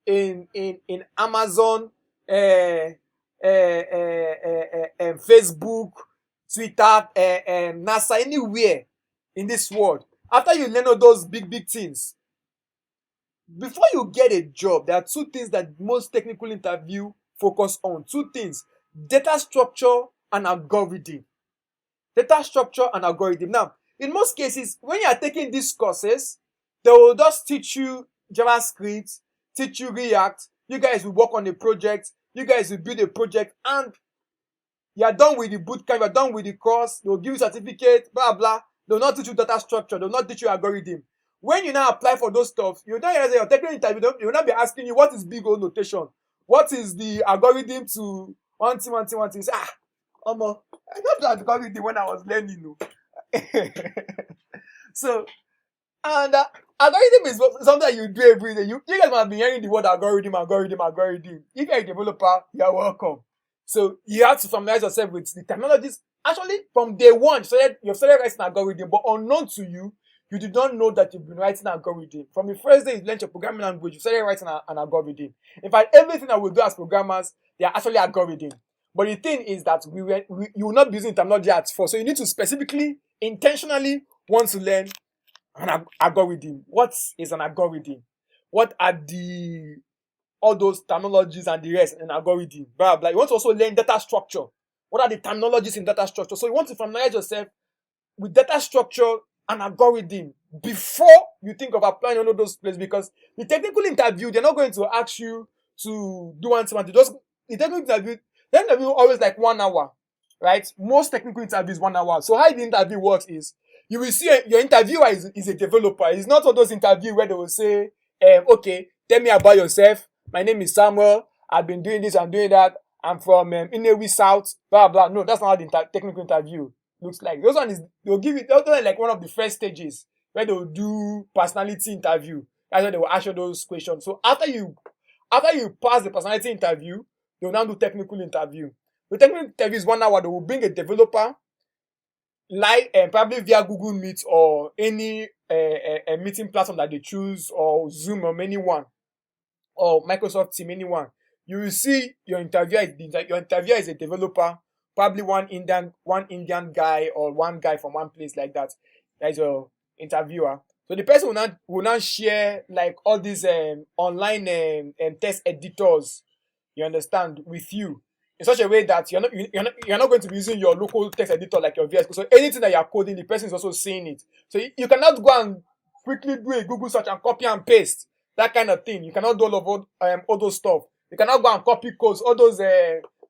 in Amazon, Facebook, Twitter, NASA, anywhere in this world. After you learn all those big things, before you get a job, there are 2 things that most technical interview focus on. 2 things: data structure and algorithm. Data structure and algorithm. Now, in most cases, when you are taking these courses, they will just teach you JavaScript, teach you React, you guys will work on a project, you guys will build a project, and you're done with the bootcamp, you're done with the course, they'll give you certificate, blah, blah. They'll not teach you data structure, they'll not teach you algorithm. When you now apply for those stuff, you don't realize that your technical interview, they will not be asking you what is big O notation, what is the algorithm to one thing, one thing, one thing. You say, I know the algorithm when I was learning. No. So, and algorithm is something you do every day. You guys might be hearing the word algorithm. If you're a developer, you're welcome. So you have to familiarize yourself with the technologies. Actually, from day one, you've started writing algorithm, but unknown to you, you did not know that you've been writing algorithm. From the first day you learned your programming language, you started writing an algorithm. In fact, everything that we do as programmers, they are actually algorithm. But the thing is that you will not be using terminology at first. So you need to specifically, intentionally want to learn an algorithm. What is an algorithm? What are all those terminologies and the rest in algorithm? Blah, blah. You want to also learn data structure. What are the terminologies in data structure? So you want to familiarize yourself with data structure and algorithm before you think of applying on all those places, because the technical interview, they're not going to ask you to do one thing. The interview always like 1 hour, right? Most technical interviews 1 hour. So how the interview works is you will see your interviewer is a developer. It's not all those interviews where they will say, okay, tell me about yourself. My name is Samuel. I've been doing this and doing that. I'm from Inewi South, blah, blah. No, that's not how the technical interview looks like. They'll give it, they'll like one of the first stages where they'll do personality interview. That's where they will ask you those questions. So after you pass the personality interview, they will now do technical interview. The technical interview is 1 hour. They will bring a developer live, probably via Google Meet or any a meeting platform that they choose, or Zoom or anyone, or Microsoft Team, anyone. You will see your interviewer is a developer, probably one Indian guy or one guy from one place like that. That is your interviewer. So the person will not share like all these online test editors, you understand, with you, in such a way that you're not going to be using your local text editor like your VS Code. So anything that you're coding, the person is also seeing it. So you cannot go and quickly do a Google search and copy and paste, that kind of thing. You cannot do all those stuff. You cannot go and copy codes, all those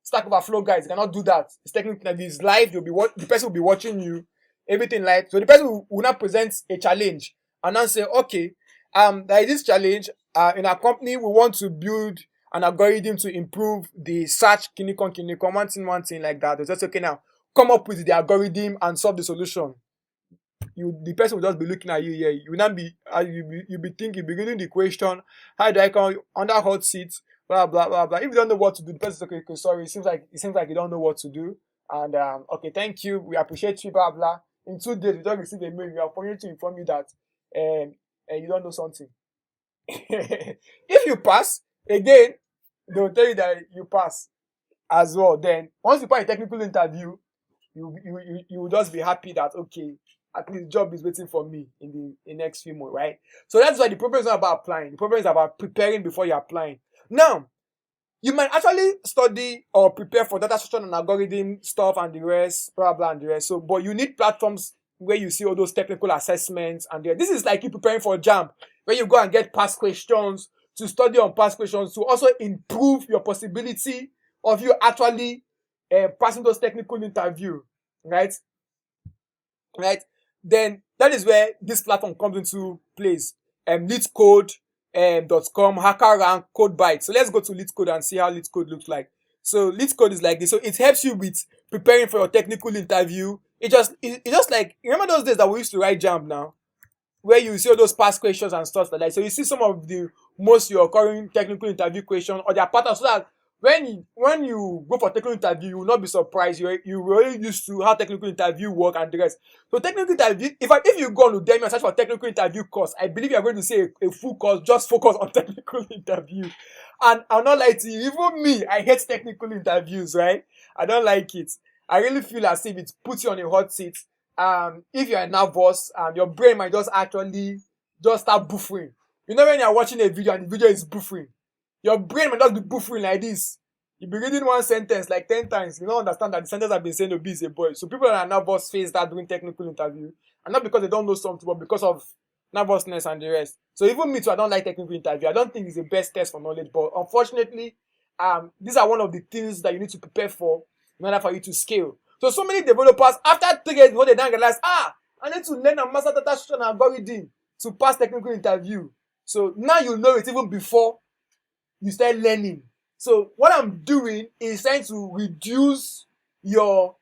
Stack Overflow guys. You cannot do that. It's technically it's live. The person will be watching you, everything live. So the person will not present a challenge and then say, okay, there is this challenge. In our company, we want to build an algorithm to improve the search one thing like that. It's just okay now. Come up with the algorithm and solve the solution. The person will just be looking at you here. You will not be you be thinking, beginning the question, how do I come under hot seat? Blah blah blah blah. If you don't know what to do, the person says, okay, sorry, it seems like you don't know what to do. And okay, thank you, we appreciate you, blah blah. In 2 days, you just receive a mail. We are going to inform you that you don't know something. If you pass, again, they will tell you that you pass as well. Then once you pass a technical interview, you will just be happy that okay, at least job is waiting for me in the next few months, right? So that's why the problem is not about applying. The problem is about preparing before you're applying. Now, you might actually study or prepare for data structure and algorithm stuff and the rest, blah, blah, and the rest. So, but you need platforms where you see all those technical assessments and this is like you preparing for JAMB, where you go and get past questions, to study on past questions, to also improve your possibility of you actually passing those technical interview, right? Right? Then that is where this platform comes into place. LeetCode.com, HackerRank, CodeByte. So let's go to LeetCode and see how LeetCode looks like. So LeetCode is like this. So it helps you with preparing for your technical interview. It just like, remember those days that we used to write JAMB now, where you see all those past questions and stuff like that. So you see some of the most occurring technical interview questions or their patterns, so that when you go for technical interview, you will not be surprised. You already used to how technical interview work and the rest. So technical interview, if you go on Udemy and search for technical interview course, I believe you are going to see a full course just focus on technical interview. And I'll not lie to you, even me, I hate technical interviews, right? I don't like it. I really feel as if it puts you on a hot seat. If you're nervous, your brain might just start buffering. You know when you're watching a video and the video is buffering, your brain might just be buffering like this. You be reading one sentence like 10 times. You don't understand that the sentence I've been saying to is a boy. So people that are nervous face that during technical interview. And not because they don't know something, but because of nervousness, and the rest. So even me too, I don't like technical interview. I don't think it's the best test for knowledge, but unfortunately, these are one of the things that you need to prepare for in order for you to scale. So many developers, after 3 years, before they don't realize, I need to learn a master data structure and algorithm to pass technical interview. So now you know it even before you start learning. So what I'm doing is trying to reduce your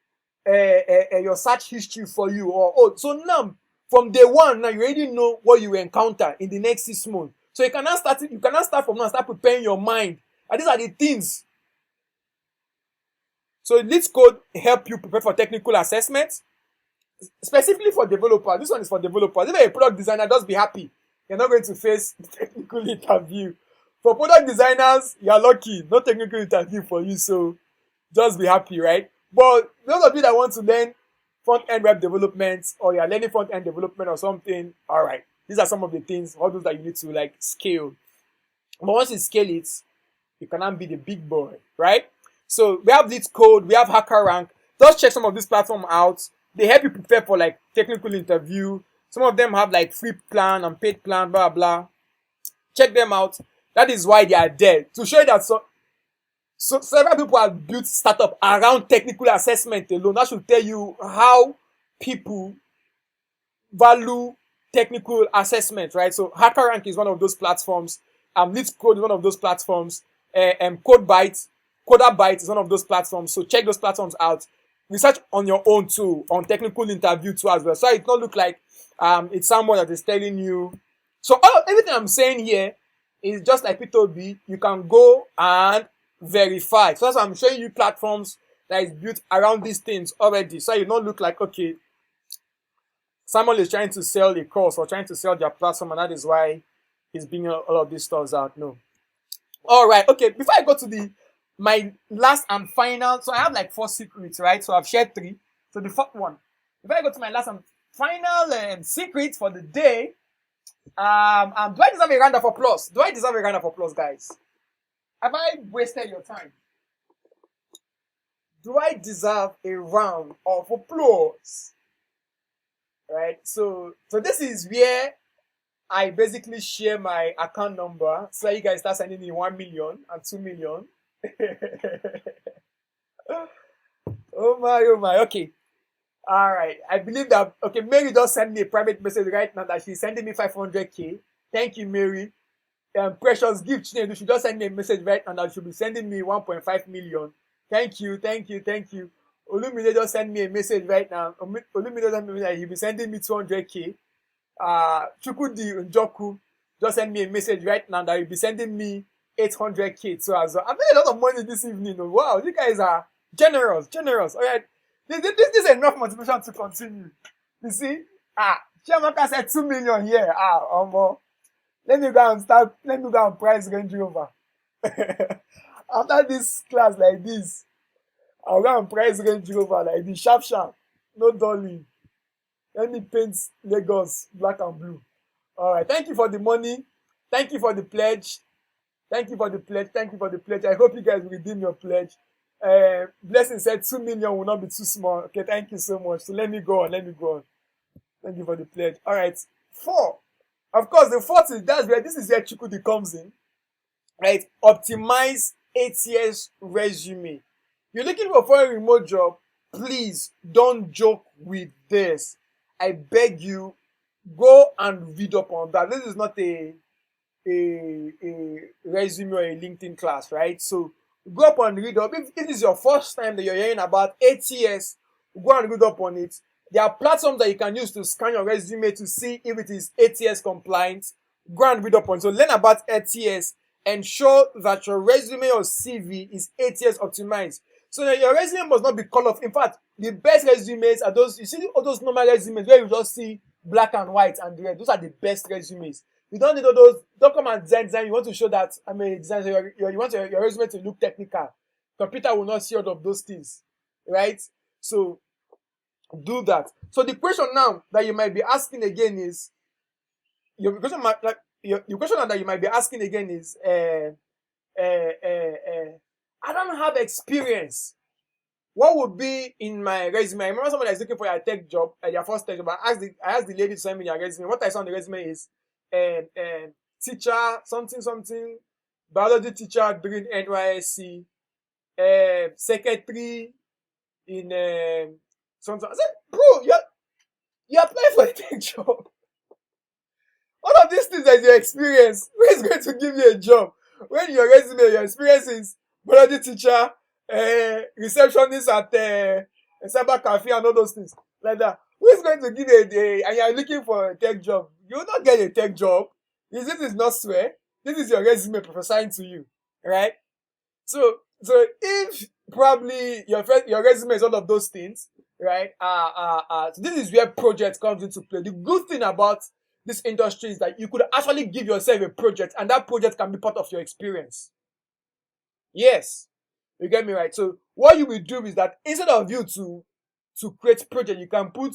search history for you. So now from day one, now you already know what you will encounter in the next 6 months. So you cannot start from now and start preparing your mind. And these are the things. So this code help you prepare for technical assessment, specifically for developers. This one is for developers. If you're a product designer, just be happy. You're not going to face technical interview. For product designers, you're lucky. No technical interview for you, so just be happy, right? But those of you that want to learn front-end web development, or you're learning front-end development or something, all right. These are some of the things, all those that you need to scale. But once you scale it, you cannot be the big boy, right? So we have Lead Code, we have HackerRank. Just check some of these platforms out. They help you prepare for technical interview. Some of them have free plan and paid plan, blah blah. Check them out. That is why they are there, to show you that so several people have built startup around technical assessment alone. That should tell you how people value technical assessment, right? So HackerRank is one of those platforms. Lead Code is one of those platforms. CoderByte is one of those platforms. So check those platforms out. Research on your own too, on technical interview too as well. So it not look like it's someone that is telling you. So everything I'm saying here is just like P2B. You can go and verify. So that's why I'm showing you platforms that is built around these things already. So you not look like, okay, someone is trying to sell a course or trying to sell their platform, and that is why he's bringing all of these stuff out. No. All right. Okay. Before I go to my last and final, so I have 4 secrets, right? So I've shared 3. So the fourth one, before I go to my last and final secret for the day, do I deserve a round of applause? Do I deserve a round of applause, guys? Have I wasted your time? Do I deserve a round of applause? Right? So this is where I basically share my account number, so you guys start sending me 1 million and 2 million. Oh my, okay. All right. I believe that, okay, Mary just sent me a private message right now that she's sending me 500K. Thank you, Mary. Precious gift, you should just send me a message right now that she'll be sending me 1.5 million. Thank you. Olumide just sent me a message right now. Olumide just sent me that he'll be sending me 200K. Chukudi Njoku just sent me a message right now that he'll be sending me 800K too as well. I made a lot of money this evening. Wow, you guys are generous. All right. This is enough motivation to continue. You see? Chiamaka said 2 million here. Let me go and price Range Rover. After this class like this, I'll go and price Range Rover like this. Sharp. No dolly. Let me paint Lagos black and blue. All right. Thank you for the money. Thank you for the pledge. I hope you guys will redeem your pledge. Blessing said 2 million will not be too small. Okay, thank you so much. So let me go on. Thank you for the pledge. All right. 4. Of course, the 4th is this is where Chukudi comes in. Right? Optimize ATS resume. You're looking for a foreign remote job, please don't joke with this. I beg you, go and read up on that. This is not a resume or a LinkedIn class, right? So go up and read up. If this is your first time that you're hearing about ATS, go and read up on it. There are platforms that you can use to scan your resume to see if it is ATS compliant. Go and read up on it. So learn about ATS. Ensure that your resume or CV is ATS optimized. So that your resume must not be colored. In fact, the best resumes are those, you see all those normal resumes where you just see black and white and red. Those are the best resumes. You don't need all those, don't come and design. You want to show that, design, so you want your resume to look technical. Computer will not see all of those things, right? So do that. So the question now that you might be asking again is, your question that you might be asking again is, I don't have experience. what would be in my resume? I remember someone that's looking for a tech job, their first tech job. I asked the lady to send me their resume. What I saw on the resume is teacher, something, something, biology teacher during NYSC, secretary in something. I said, bro, you're applying for a tech job. All of these things that your experience, who is going to give you a job? When your resume, your experience is biology teacher, receptionist at a cyber cafe and all those things like that. Who is going to give you and you're looking for a tech job? You will not get a tech job. This is not swear. This is your resume prophesying to you, right? So if probably your resume is all of those things, right? So this is where project comes into play. The good thing about this industry is that you could actually give yourself a project, and that project can be part of your experience. Yes, you get me right. So what you will do is that instead of you to create project, you can put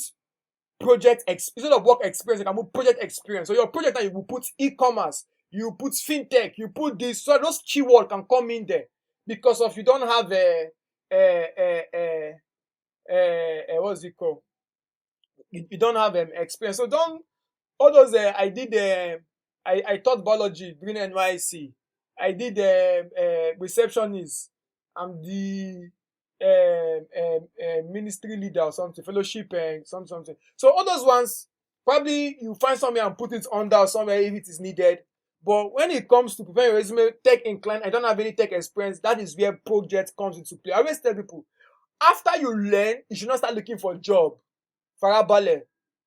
instead of work experience, you can put project experience. So your project that you will put e-commerce, you put fintech, you put this, so those keywords can come in there because of you don't have what's it called? You don't have experience. So don't all those I taught biology during NYC. I did receptionist. I'm the ministry leader or something, fellowship and something. So all those ones, probably you find somewhere and put it under or somewhere if it is needed. But when it comes to preparing a resume, tech inclined, I don't have any tech experience. That is where project comes into play. I always tell people, after you learn, you should not start looking for a job. Farabale,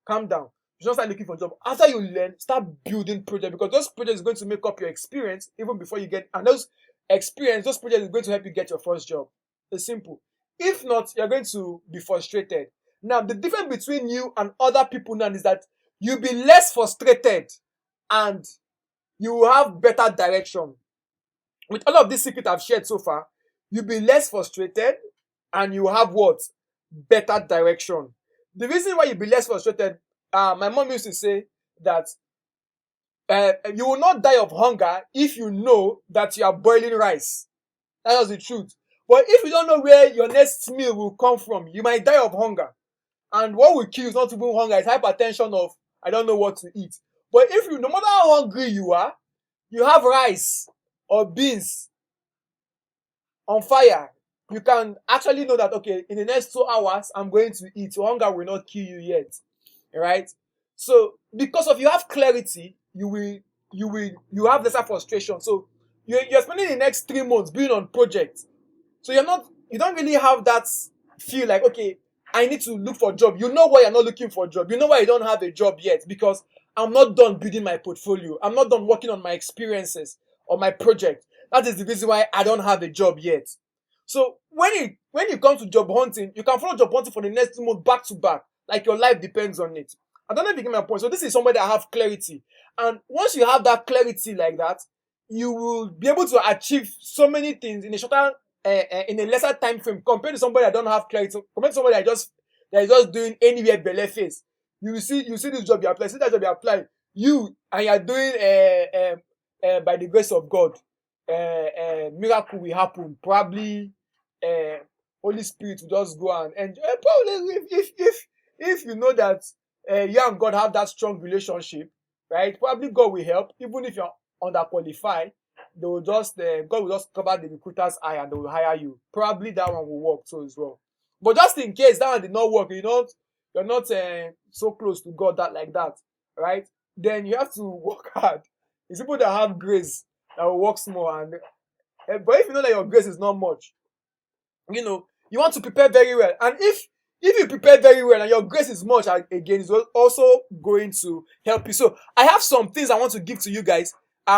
calm down. You should not start looking for a job. After you learn, start building projects because those projects are going to make up your experience even before you get, and those projects are going to help you get your first job. It's simple. If not, you're going to be frustrated. Now, the difference between you and other people now is that you'll be less frustrated and you will have better direction. With all of this secret I've shared so far, you'll be less frustrated and you will have what? Better direction. The reason why you'll be less frustrated, my mom used to say that you will not die of hunger if you know that you are boiling rice. That was the truth. But if you don't know where your next meal will come from, you might die of hunger. And what will kill you is not even hunger, it's hypertension of I don't know what to eat. But if you, no matter how hungry you are, you have rice or beans on fire, you can actually know that, okay, in the next 2 hours, I'm going to eat. So hunger will not kill you yet. Right? So because of you have clarity, you have lesser frustration. So you're spending the next 3 months being on projects. So you don't really have that feel like, okay, I need to look for a job. You know why you're not looking for a job. You know why you don't have a job yet because I'm not done building my portfolio. I'm not done working on my experiences or my project. That is the reason why I don't have a job yet. So when it comes to job hunting, you can follow job hunting for the next 2 months back to back, like your life depends on it. I don't know if you get my point. So this is somebody that have clarity, and once you have that clarity like that, you will be able to achieve so many things in a shorter, in a lesser time frame compared to somebody that don't have clarity. Compared to somebody that is just doing anywhere belle face. You see this job you apply, see that job you apply, and you are doing by the grace of God, miracle will happen. Probably Holy Spirit will just go and enjoy. Probably if you know that you and God have that strong relationship, right? Probably God will help, even if you're underqualified. They will just God will just cover the recruiter's eye and they will hire you. Probably that one will work too as well. But just in case that one did not work, you're not so close to God that like that, right? Then you have to work hard. It's people that have grace that will work small, and but if you know that your grace is not much, you want to prepare very well. And if you prepare very well and your grace is much, again, is also going to help you. So I have some things I want to give to you guys.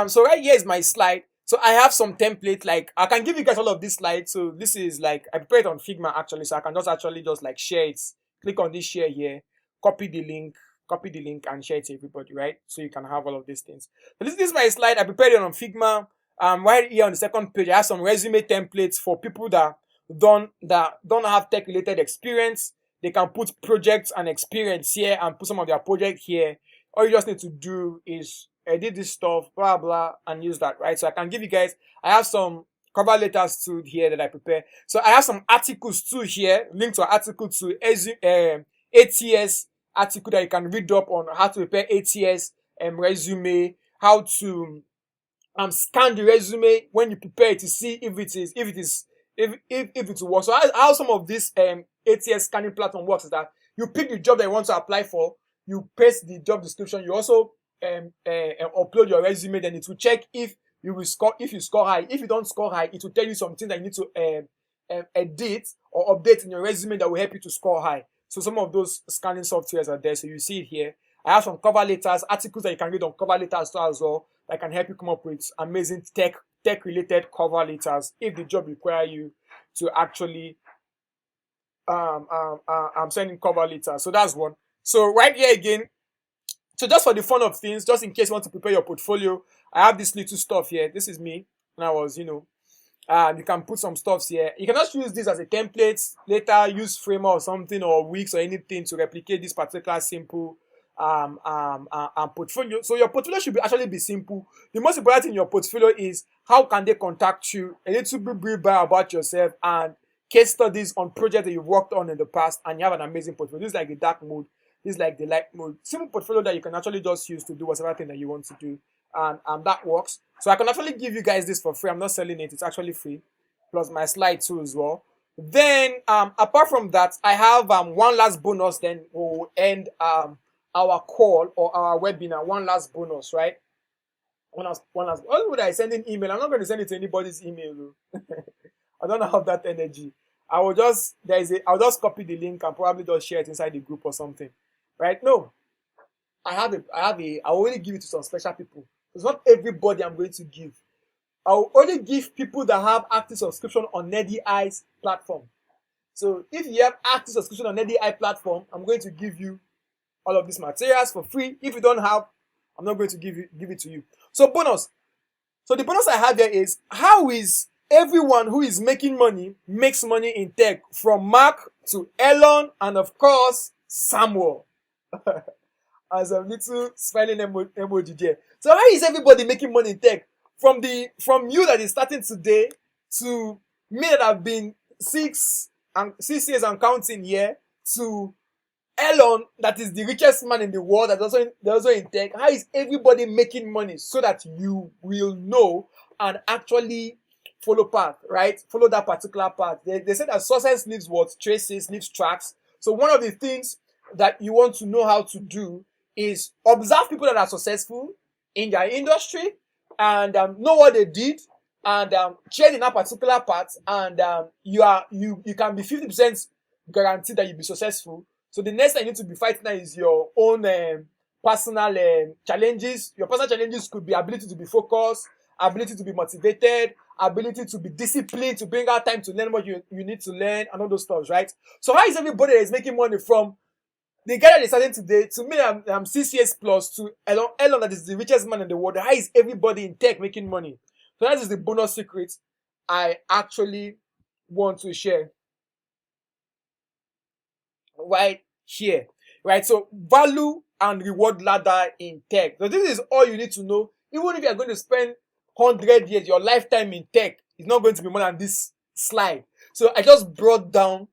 So right here is my slide. So I have some template, like I can give you guys all of these slides. So this is like I prepared on Figma actually, so I can just like share it. Click on this share here, copy the link and share it to everybody, right? So you can have all of these things. So this is my slide. I prepared it on Figma. Right here on the second page, I have some resume templates for people that don't have tech related experience. They can put projects and experience here and put some of their project here. All you just need to do is edit this stuff, blah blah, and use that, right? So I can give you guys. I have some cover letters too here that I prepare. So I have some articles too here, linked to an article to ATS article that you can read up on how to prepare ATS resume, how to scan the resume when you prepare it to see if it will work. So how some of this ATS scanning platform works is that you pick the job that you want to apply for, you paste the job description, you also upload your resume, then it will check if you score high. If you don't score high, it will tell you something that you need to edit or update in your resume that will help you to score high. So some of those scanning softwares are there. So you see it here. I have some cover letters, articles that you can read on cover letters as well that can help you come up with amazing tech related cover letters if the job require you to actually sending cover letters. So that's one. So right here again, so just for the fun of things, just in case you want to prepare your portfolio, I have this little stuff here. This is me when I was, you can put some stuffs here. You can just use this as a template, later use Framer or something or Wix or anything to replicate this particular simple portfolio. So your portfolio should actually be simple. The most important thing in your portfolio is how can they contact you, a little bit brief about yourself, and case studies on projects that you've worked on in the past, and you have an amazing portfolio. This is like the dark mode. This is like the light mode. Simple portfolio that you can actually just use to do whatever thing that you want to do, and that works. So I can actually give you guys this for free. I'm not selling it. It's actually free, plus my slide too as well. Then apart from that, I have one last bonus. Then we'll end our call or our webinar. One last bonus, right? One last. All that I send an email. I'm not going to send it to anybody's email. I don't have that energy. I'll just copy the link and probably just share it inside the group or something, right? No, I only give it to some special people. It's not everybody I'm going to give. I'll only give people that have active subscription on NerdEye's platform. So if you have active subscription on NerdEye platform, I'm going to give you all of these materials for free. If you don't have, I'm not going to give it to you. So bonus. So the bonus I have here is how is everyone who is making money makes money in tech, from Mark to Elon and of course Samuel. As a little smiling emoji there. So how is everybody making money in tech? From you that is starting today to me that have been 6 years and counting here, to Elon that is the richest man in the world that's also in tech. How is everybody making money so that you will know and actually follow path, right? Follow that particular path. They say that success leaves traces, leaves tracks. So one of the things that you want to know how to do is observe people that are successful in their industry and know what they did and trade in that particular path, and you can be 50% guaranteed that you'll be successful. So the next thing you need to be fighting now is your own personal challenges. Your personal challenges could be ability to be focused, ability to be motivated, ability to be disciplined, to bring out time to learn what you need to learn, and all those stuff, right? So how is everybody that is making money, from the guy that is starting today to me, I'm 6 years plus, to Elon that is the richest man in the world? How is everybody in tech making money? So that is the bonus secret I actually want to share right here, right? So value and reward ladder in tech. So this is all you need to know. Even if you are going to spend 100 years, your lifetime in tech is not going to be more than this slide. So I just brought down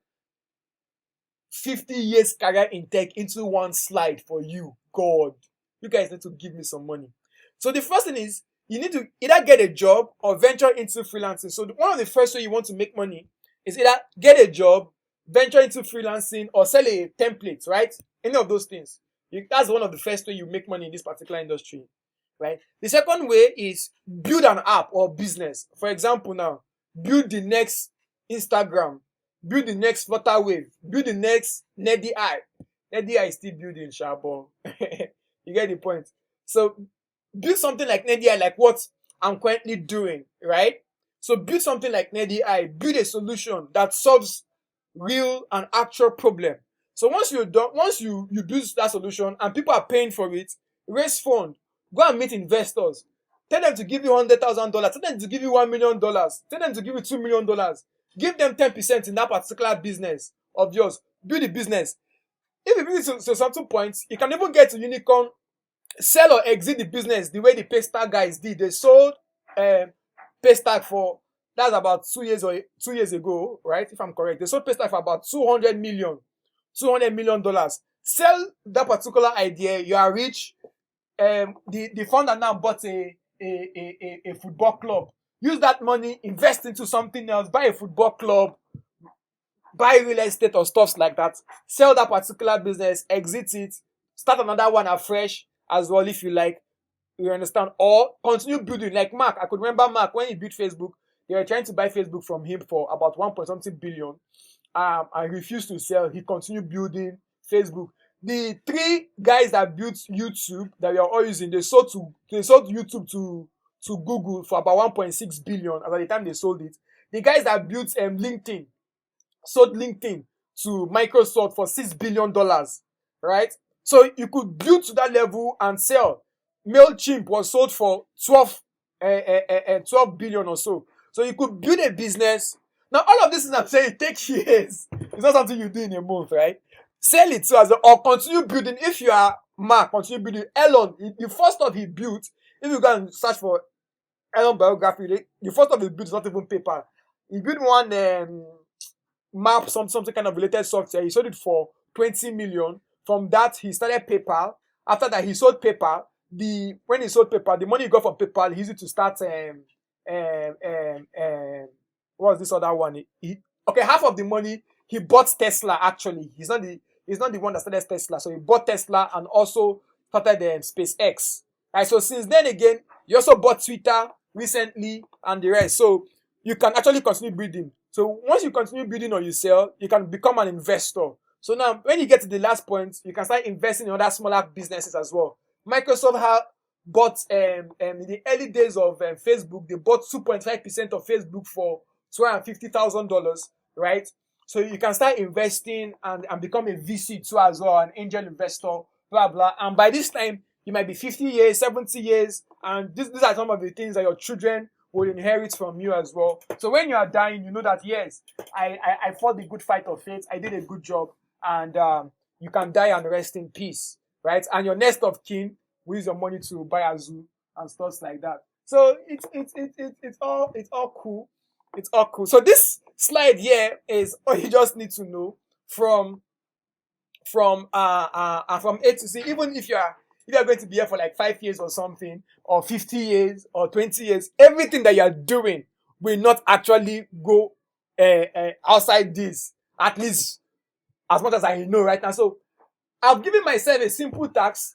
50 years career in tech into one slide for you. God, you guys need to give me some money. So the first thing is, you need to either get a job or venture into freelancing. So one of the first way you want to make money is either get a job, venture into freelancing, or sell a template, right? Any of those things. That's one of the first way you make money in this particular industry, right? The second way is build an app or business. For example, now, build the next Instagram, build the next Flutterwave, build the next NerdEye. NerdEye is still building, Shabo. You get the point. So build something like NerdEye, like what I'm currently doing, right? So build something like NerdEye, build a solution that solves real and actual problem. So once you build that solution and people are paying for it, raise fund, go and meet investors. Tell them to give you $100,000. Tell them to give you $1 million. Tell them to give you $2 million. Give them 10% in that particular business of yours. Build the business. If you build it to some point, you can even get to unicorn, sell or exit the business the way the Paystack guys did. They sold Paystack for That's about 2 years ago, right? If I'm correct, they sold Paystack for about $200 million. Sell that particular idea, you are rich. The founder now bought a football club. Use that money, invest into something else, buy a football club, buy real estate or stuffs like that. Sell that particular business, exit it, start another one afresh as well if you like. You understand? Or continue building. Like Mark, I could remember Mark when he built Facebook. They were trying to buy Facebook from him for about 1 point something billion. And refused to sell. He continued building Facebook. The three guys that built YouTube that we are all using, they sold YouTube to Google for about 1.6 billion by the time they sold it. The guys that built LinkedIn sold LinkedIn to Microsoft for $6 billion, right? So you could build to that level and sell. MailChimp was sold for 12 billion or so. So you could build a business. Now, all of this is I'm saying it takes years. It's not something you do in a month, right? Sell it or continue building. If you are Mark, continue building. Elon, the first stuff he built, if you go and search for Elon biography, the first stuff he built is not even paper. He built one map, something kind of related software. He sold it for 20 million. From that, he started PayPal. After that, he sold PayPal. When he sold PayPal, the money he got from PayPal, he used it to start what was this other one? Half of the money he bought Tesla. Actually, he's not the one that started Tesla. So he bought Tesla and also started SpaceX. Right. So since then again, he also bought Twitter recently and the rest. So you can actually continue building. So once you continue building or you sell, you can become an investor. So now, when you get to the last point, you can start investing in other smaller businesses as well. Microsoft bought in the early days of Facebook, they bought 2.5% of Facebook for $250,000, right? So you can start investing and become a VC too as well, an angel investor, blah, blah. And by this time, you might be 50 years, 70 years, and these are some of the things that your children will inherit from you as well. So when you are dying, you know that, yes, I fought the good fight of faith, I did a good job, and you can die and rest in peace, right? And your next of kin will use your money to buy a zoo and stuff like that. So it's all cool. It's all cool. So this slide here is all you just need to know from A to Z. Even if you're going to be here for like 5 years or something, or 50 years or 20 years, everything that you're doing will not actually go outside this, at least as much as I know right now. So I've given myself a simple task.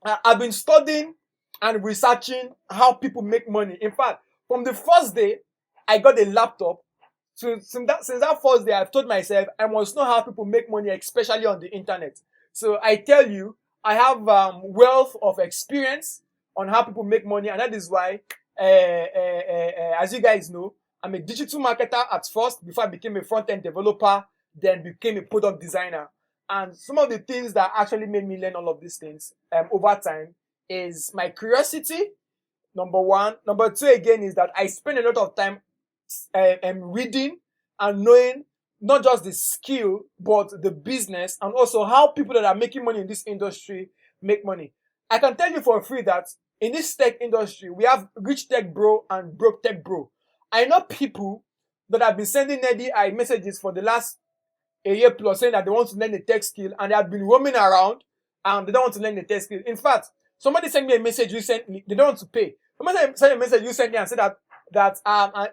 I've been studying and researching how people make money. In fact, from the first day I got a laptop, so since that first day, I've told myself I must know how people make money, especially on the internet. So I tell you, I have wealth of experience on how people make money, and that is why, as you guys know, I'm a digital marketer at first before I became a front-end developer, then became a product designer. And some of the things that actually made me learn all of these things over time is my curiosity, number one. Number two, again, is that I spend a lot of time reading and knowing not just the skill, but the business, and also how people that are making money in this industry make money. I can tell you for free that in this tech industry, we have rich tech bro and broke tech bro. I know people that have been sending Neddy messages for the last a year plus saying that they want to learn a tech skill, and they have been roaming around and they don't want to learn the tech skill. In fact, somebody sent me a message recently, they don't want to pay. Somebody sent a message recently and said that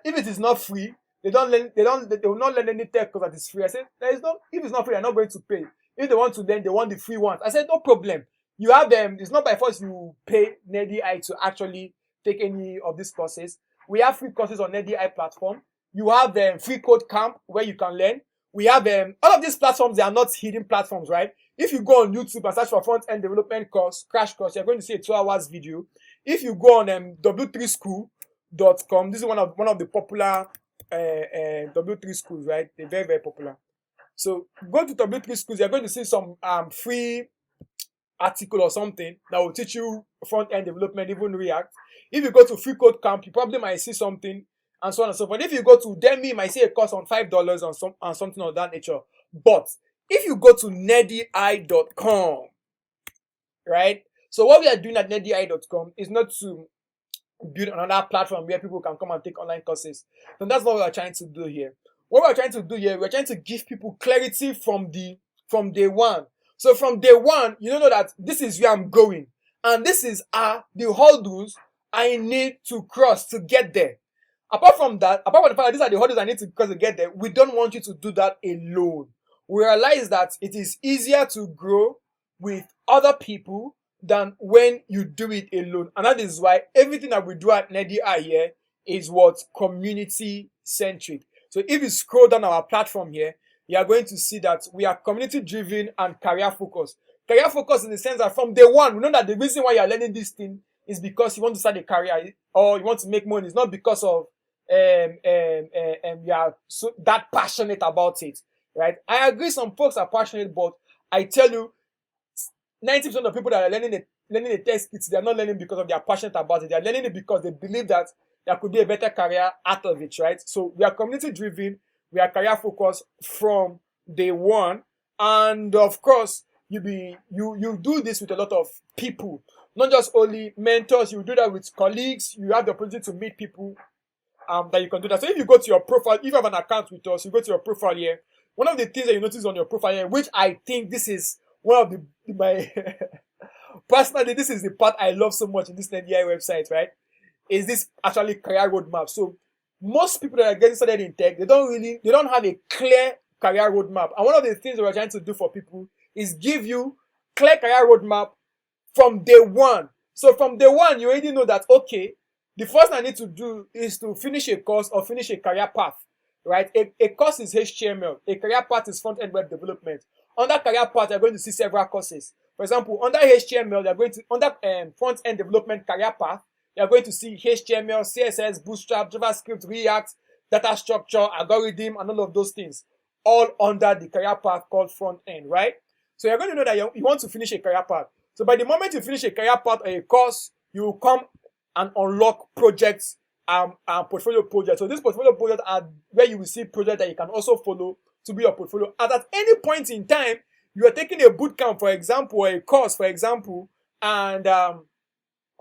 if it is not free, they will not learn any tech because it is free. I said, if it's not free, they're not going to pay. If they want to learn, they want the free ones. I said, no problem. You have them. It's not by force you pay Neddy to actually take any of these courses. We have free courses on Neddy platform. You have free code camp where you can learn. We have all of these platforms. They are not hidden platforms, right? If you go on YouTube and search for front-end development course, crash course, you're going to see a 2 hours video. If you go on w3school.com, this is one of the popular W3 schools, right? They're very, very popular. So go to W3 schools, you're going to see some free article or something that will teach you front-end development, even React. If you go to free code camp, you probably might see something, and so on and so forth. If you go to Demi, you might see a course on $5 on something of that nature. But if you go to neddy.com, right? So what we are doing at neddy.com is not to build another platform where people can come and take online courses. And that's what we are trying to do here. What we're trying to do here, we're trying to give people clarity from day one. So from day one, you know that this is where I'm going, and this is the hurdles I need to cross to get there. Apart from that, apart from the fact that these are the hurdles I need to cross to get there, we don't want you to do that alone. We realize that it is easier to grow with other people than when you do it alone. And that is why everything that we do at NEDI here is what community centric. So if you scroll down our platform here, you are going to see that we are community driven and career focused. Career focused in the sense that from day one, we know that the reason why you are learning this thing is because you want to start a career or you want to make money. It's not because of you are so that passionate about it, right? I agree some folks are passionate, but I tell you, 90% of people that are learning the tech skills, they are not learning because of they are passionate about it. They are learning it because they believe that there could be a better career out of it, right? So we are community driven, we are career focused from day one, and of course, you do this with a lot of people, not just only mentors. You do that with colleagues. You have the opportunity to meet people that you can do that. So if you go to your profile, if you have an account with us, you go to your profile here. One of the things that you notice on your profile here, which I think this is one of my personally, this is the part I love so much in this NDI website, right? Is this actually career roadmap? So most people that are getting started in tech, they don't have a clear career roadmap. And one of the things that we're trying to do for people is give you clear career roadmap from day one. So from day one, you already know that, okay, the first thing I need to do is to finish a course or finish a career path, right? A course is HTML. A career path is front-end web development. Under career path, you're going to see several courses. For example, under HTML, you're going to, under front-end development career path, you're going to see HTML, CSS, Bootstrap, JavaScript, React, data structure, algorithm, and all of those things, all under the career path called front-end, right? So you're going to know that you want to finish a career path. So by the moment you finish a career path or a course, you will come and unlock projects and portfolio projects. So these portfolio projects are where you will see projects that you can also follow to be your portfolio. And at any point in time, you are taking a bootcamp, for example, or a course, for example, and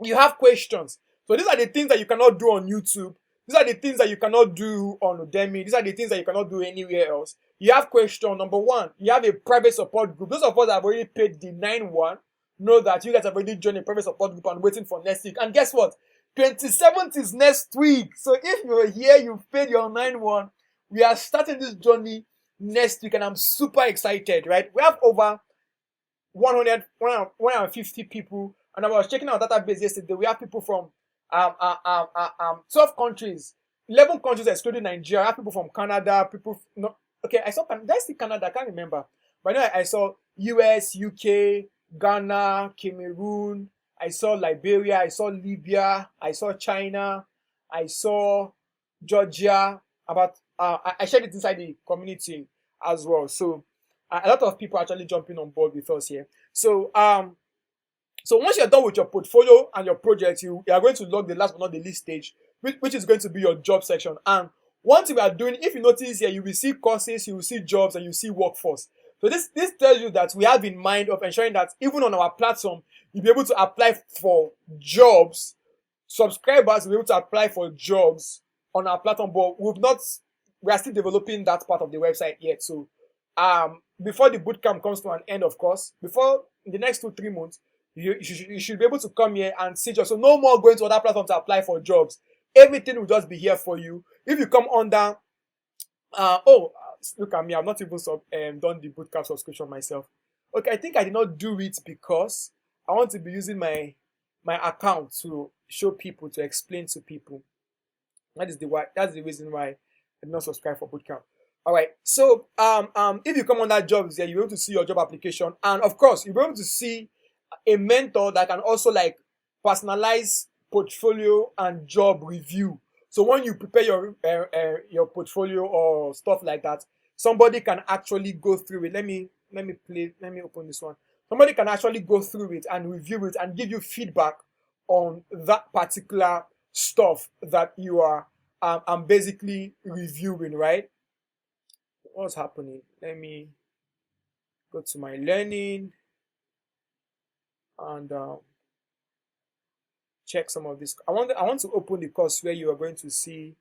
you have questions. So these are the things that you cannot do on YouTube. These are the things that you cannot do on Udemy. These are the things that you cannot do anywhere else. You have question number one. You have a private support group. Those of us that have already paid the 9-1 know that you guys have already joined a private support group and waiting for next week. And guess what? 27th is next week. So if you're here, you've paid your 9-1. We are starting this journey next week, and I'm super excited, right? We have over 150 people, and I was checking our database yesterday. We have people from 12 countries, 11 countries excluding Nigeria. I have people from Canada, I saw, did I see Canada? I can't remember. But anyway, I saw US, UK, Ghana, Cameroon, I saw Liberia, I saw Libya, I saw China, I saw Georgia. I shared it inside the community as well. So a lot of people actually jumping on board with us here. So once you're done with your portfolio and your project, you are going to log the last but not the least stage, which is going to be your job section. And one thing we are doing, if you notice here, you will see courses, you will see jobs, and you see workforce. So this tells you that we have in mind of ensuring that even on our platform, you'll be able to apply for jobs. Subscribers will be able to apply for jobs on our platform, but we are still developing that part of the website yet. So before the bootcamp comes to an end, of course, before in the next 2-3 months, you should be able to come here and see jobs. So no more going to other platforms to apply for jobs. Everything will just be here for you. If you come under, look at me, I've not even done the bootcamp subscription myself. Okay, I think I did not do it because I want to be using my account to show people, to explain to people. That's the reason why I did not subscribe for bootcamp. All right. So if you come under jobs there, you'll be able to see your job application, and of course you'll be able to see a mentor that can also like personalize portfolio and job review. So when you prepare your portfolio or stuff like that, somebody can actually go through it. Let me open this one. Somebody can actually go through it and review it and give you feedback on that particular stuff that you are basically reviewing, right? What's happening? Let me go to my learning and check some of this. I want to open the course where you are going to see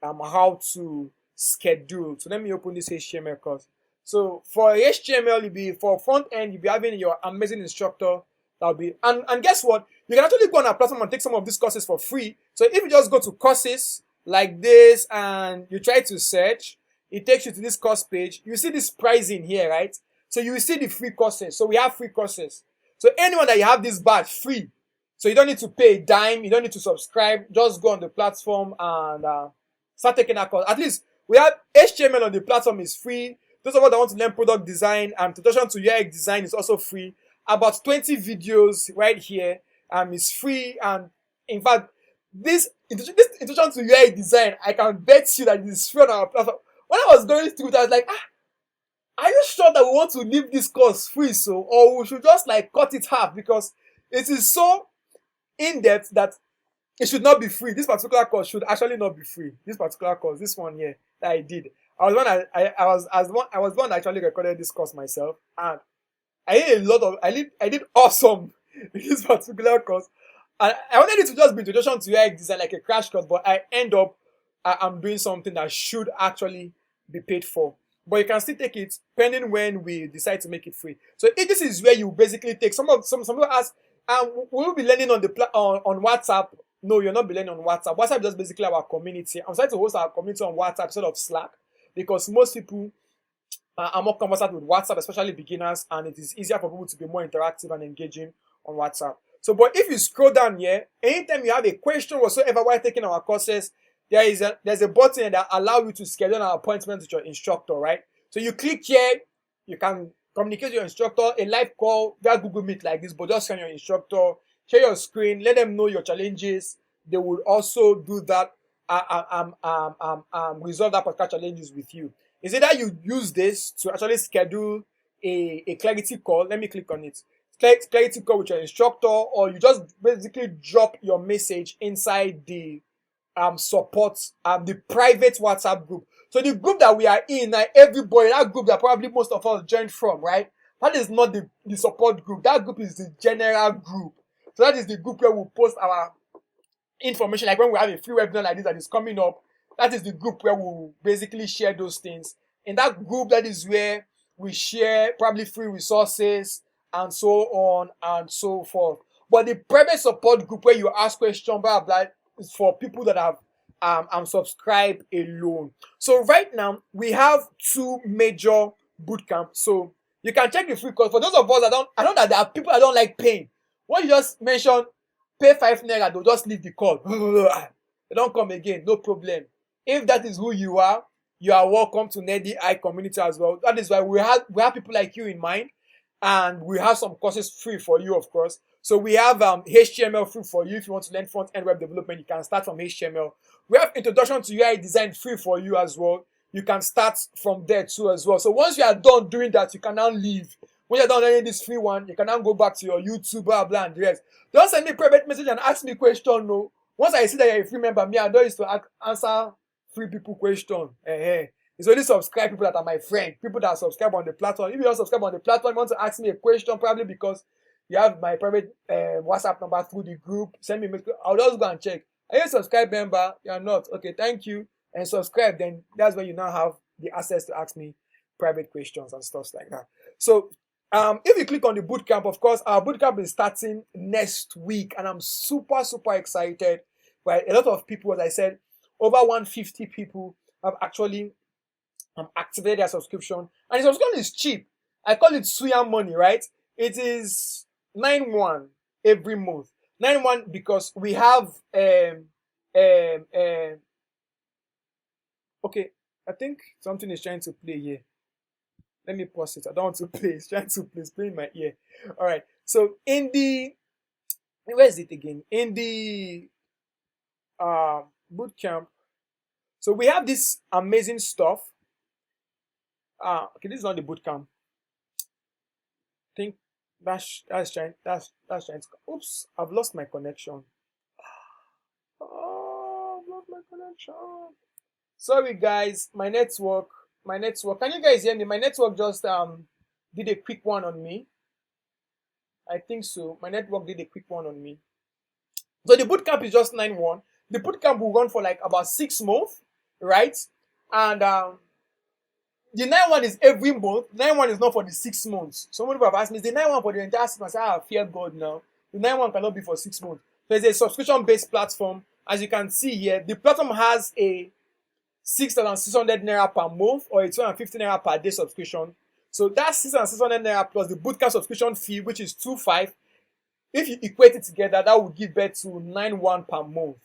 how to schedule. So let me open this HTML course. So for HTML, for front end, you'll be having your amazing instructor. That'll be and guess what? You can actually go on our platform and take some of these courses for free. So if you just go to courses like this and you try to search, it takes you to this course page. You see this pricing here, right? So you will see the free courses. So we have free courses. So anyone that you have this badge free. So you don't need to pay a dime. You don't need to subscribe. Just go on the platform and start taking that course. At least we have HTML on the platform is free. Those of us that want to learn product design and introduction to UI design is also free. About 20 videos right here is free. And in fact, this introduction to UI design, I can bet you that it is free on our platform. When I was going through it, I was like, are you sure that we want to leave this course free? So, or we should just like cut it half, because it is so in depth that it should not be free. This particular course should actually not be free. This particular course, this one here that I did, I was one that actually recorded this course myself, and I did awesome in this particular course. And I wanted it to just be introduction to UI design, like a crash course, but I end up I'm doing something that should actually be paid for. But you can still take it pending when we decide to make it free. So if this is where you basically take some people ask, we'll be learning on on WhatsApp. No, you're not be learning on WhatsApp. WhatsApp is just basically our community. I'm trying to host our community on WhatsApp instead of Slack, because most people are more conversant with WhatsApp, especially beginners, and it is easier for people to be more interactive and engaging on WhatsApp. So, but if you scroll down here, anytime you have a question whatsoever while taking our courses, there's a button that allows you to schedule an appointment with your instructor, right? So you click here, you can communicate with your instructor, a live call via Google Meet like this, but just send your instructor, share your screen, let them know your challenges. They will also do that, resolve that particular challenges with you. Is it that you use this to actually schedule a clarity call? Let me click on it. Clarity call with your instructor, or you just basically drop your message inside the support the private WhatsApp group. So the group that we are in, everybody, that group that probably most of us joined from, right? That is not the support group. That group is the general group. So that is the group where we post our information. Like when we have a free webinar like this that is coming up, that is the group where we'll basically share those things. In that group, that is where we share probably free resources and so on and so forth. But the private support group where you ask questions, blah, blah, is for people that have subscribed alone. So right now, we have two major bootcamps. So you can check the free course. For those of us that I know that there are people that don't like paying. When you just mention pay 5 naira, they'll just leave the call. They don't come again, no problem. If that is who you are welcome to EdTech Community as well. That is why we have people like you in mind, and we have some courses free for you, of course. So we have HTML free for you. If you want to learn front-end web development, you can start from HTML. We have introduction to UI design free for you as well. You can start from there too as well. So once you are done doing that, you can now leave. When you're done learning this free one, you can now go back to your YouTube, blah, blah, and the rest. Don't send me private message and ask me question, no. Once I see that you're a free member, I don't used to answer free people question. It's only subscribe people that are my friend, people that subscribe on the platform. If you don't subscribe on the platform, you want to ask me a question, probably because you have my private WhatsApp number through the group, send me a message. I'll just go and check. Are you a subscribe member? You're not. Okay, thank you. And subscribe, then that's when you now have the access to ask me private questions and stuff like that. So if you click on the bootcamp, of course, our bootcamp is starting next week, and I'm super, super excited. Right? A lot of people, as I said, over 150 people have actually activated their subscription, and the subscription is cheap. I call it Suya money, right? It is 9-1 every month. 9-1 because we have okay, I think something is trying to play here. Let me pause it. I don't want to play. It's trying to play. It's playing in my ear. All right. So in the where is it again? In the bootcamp. So we have this amazing stuff. Okay, this is not the bootcamp. I think that's trying to. Oops, I've lost my connection. Oh, I've lost my connection. Sorry guys, my network. Can you guys hear me? My network just did a quick one on me. I think so. My network did a quick one on me. So the bootcamp is just 9-1. The bootcamp will run for like about 6 months, right? And the 9-1 is every month. 9-1 is not for the 6 months. Some people have asked me, is the 9-1 for the entire 6 months? I say, ah, fear God now. The 9-1 cannot be for 6 months. So it's a subscription-based platform. As you can see here, the platform has a 6,600 naira per month or a 250 naira per day subscription. So that's 6,600 naira plus the bootcamp subscription fee, which is 2,500. If you equate it together, that would give birth to 9-1 per month.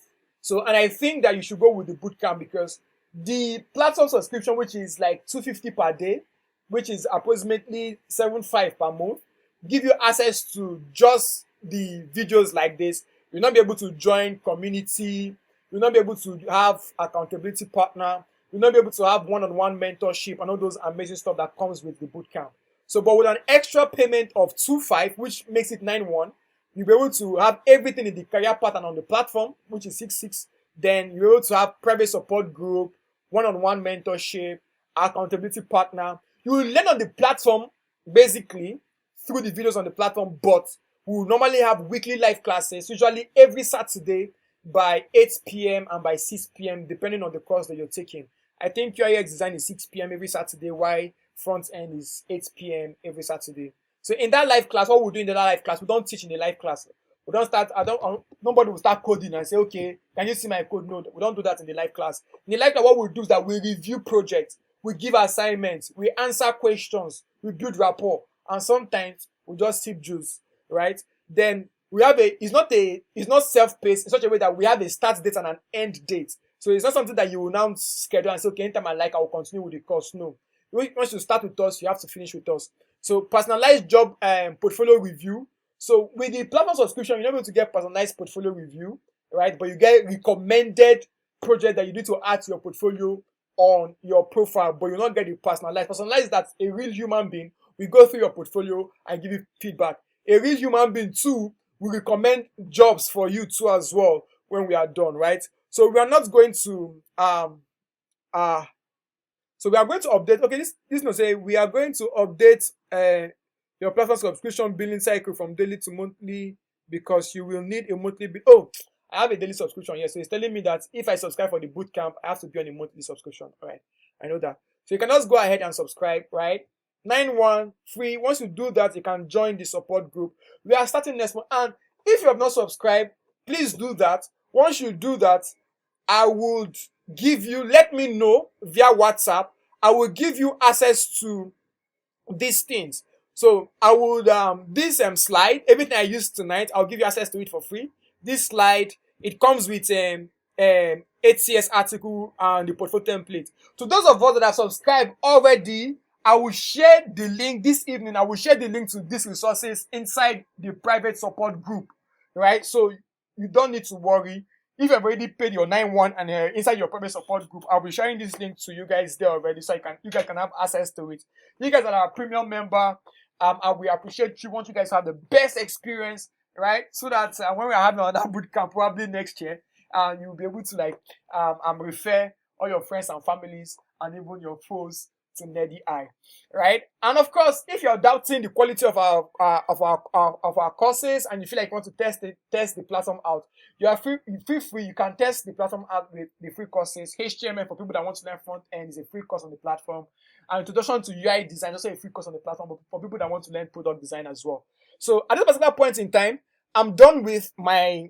So, and I think that you should go with the bootcamp because the platform subscription, which is like 250 per day, which is approximately 7,500 per month, give you access to just the videos like this. You'll not be able to join community. You'll not be able to have accountability partner. You'll not be able to have one-on-one mentorship and all those amazing stuff that comes with the bootcamp. So, but with an extra payment of 2,500, which makes it 9-1, you'll be able to have everything in the career pattern on the platform, which is 6,600. Then you're able to have private support group, one-on-one mentorship, accountability partner. You will learn on the platform basically through the videos on the platform, but we will normally have weekly live classes, usually every Saturday by 8 p.m. and by 6 p.m. depending on the course that you're taking. I think UX design is 6 p.m. every Saturday, while front end is 8 p.m. every Saturday. So in that live class, what we do in the live class, we don't teach in the live class. We don't start, nobody will start coding and say, okay, can you see my code? No, we don't do that in the live class. In the live class, what we do is that we review projects, we give assignments, we answer questions, we build rapport, and sometimes we just sip juice, right? Then we have it's not self-paced in such a way that we have a start date and an end date. So it's not something that you will now schedule and say, okay, anytime I like, I will continue with the course. No. Once you start with us, you have to finish with us. So personalized job portfolio review. So with the platform subscription, you're not able to get personalized portfolio review, right? But you get recommended project that you need to add to your portfolio on your profile, but you not get the personalized. Personalized is that a real human being will go through your portfolio and give you feedback. A real human being too will recommend jobs for you too as well when we are done, right? So we are not going to so we are going to update. Okay, this no say we are going to update your platform subscription billing cycle from daily to monthly because you will need a monthly bill. Oh, I have a daily subscription here, so it's telling me that if I subscribe for the bootcamp, I have to be on a monthly subscription. All right, I know that. So you can just go ahead and subscribe, right? 9-1 free. Once you do that, you can join the support group. We are starting next month, and if you have not subscribed, please do that. Once you do that, I would let me know via WhatsApp. I will give you access to these things. So I would this slide, everything I used tonight, I'll give you access to it for free. This slide, it comes with HCS article and the portfolio template. To those of us that have subscribed already, I will share the link this evening. I will share the link to these resources inside the private support group, right? So you don't need to worry. If you've already paid your 9-1 and inside your private support group, I'll be sharing this link to you guys there already, so you guys can have access to it. You guys are our premium member, and we appreciate you. Want you guys to have the best experience, right? So that when we are having another bootcamp probably next year, you'll be able to refer all your friends and families and even your foes to Nerdy Eye, right? And of course, if you're doubting the quality of our courses and you feel like you want to test the platform out, you feel free. You can test the platform out with the free courses. HTML for people that want to learn front end is a free course on the platform. And introduction to UI design is also a free course on the platform, but for people that want to learn product design as well. So at this particular point in time, I'm done with my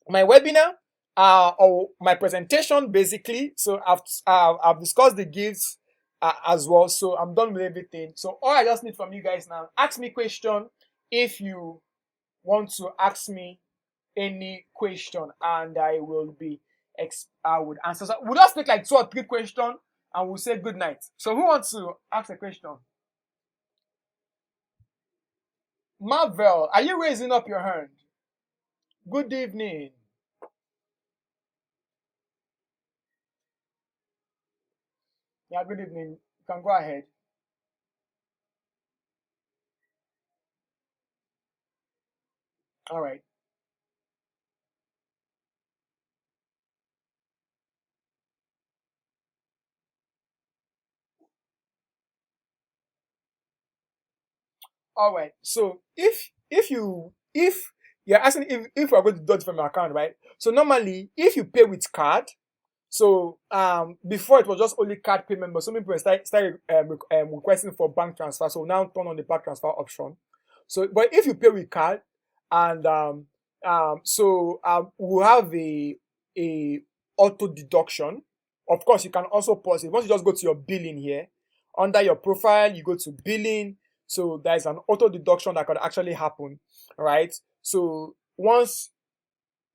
webinar or my presentation basically. So I've discussed the gifts as well. So I'm done with everything. So all I just need from you guys now, ask me question if you want to ask me any question, and I would answer. So we'll just take like 2 or 3 questions and we'll say good night. So who wants to ask a question? Marvel, are you raising up your hand? Good evening. Yeah, good evening. You can go ahead. All right. All right. So if you're asking if we're going to deduct from your account, right? So normally, if you pay with card, so before it was just only card payment, but some people started requesting for bank transfer. So now turn on the bank transfer option. So, but if you pay with card, and we'll have a auto deduction. Of course, you can also pause it. Once you just go to your billing here, under your profile, you go to billing. So there's an auto deduction that could actually happen, right? So once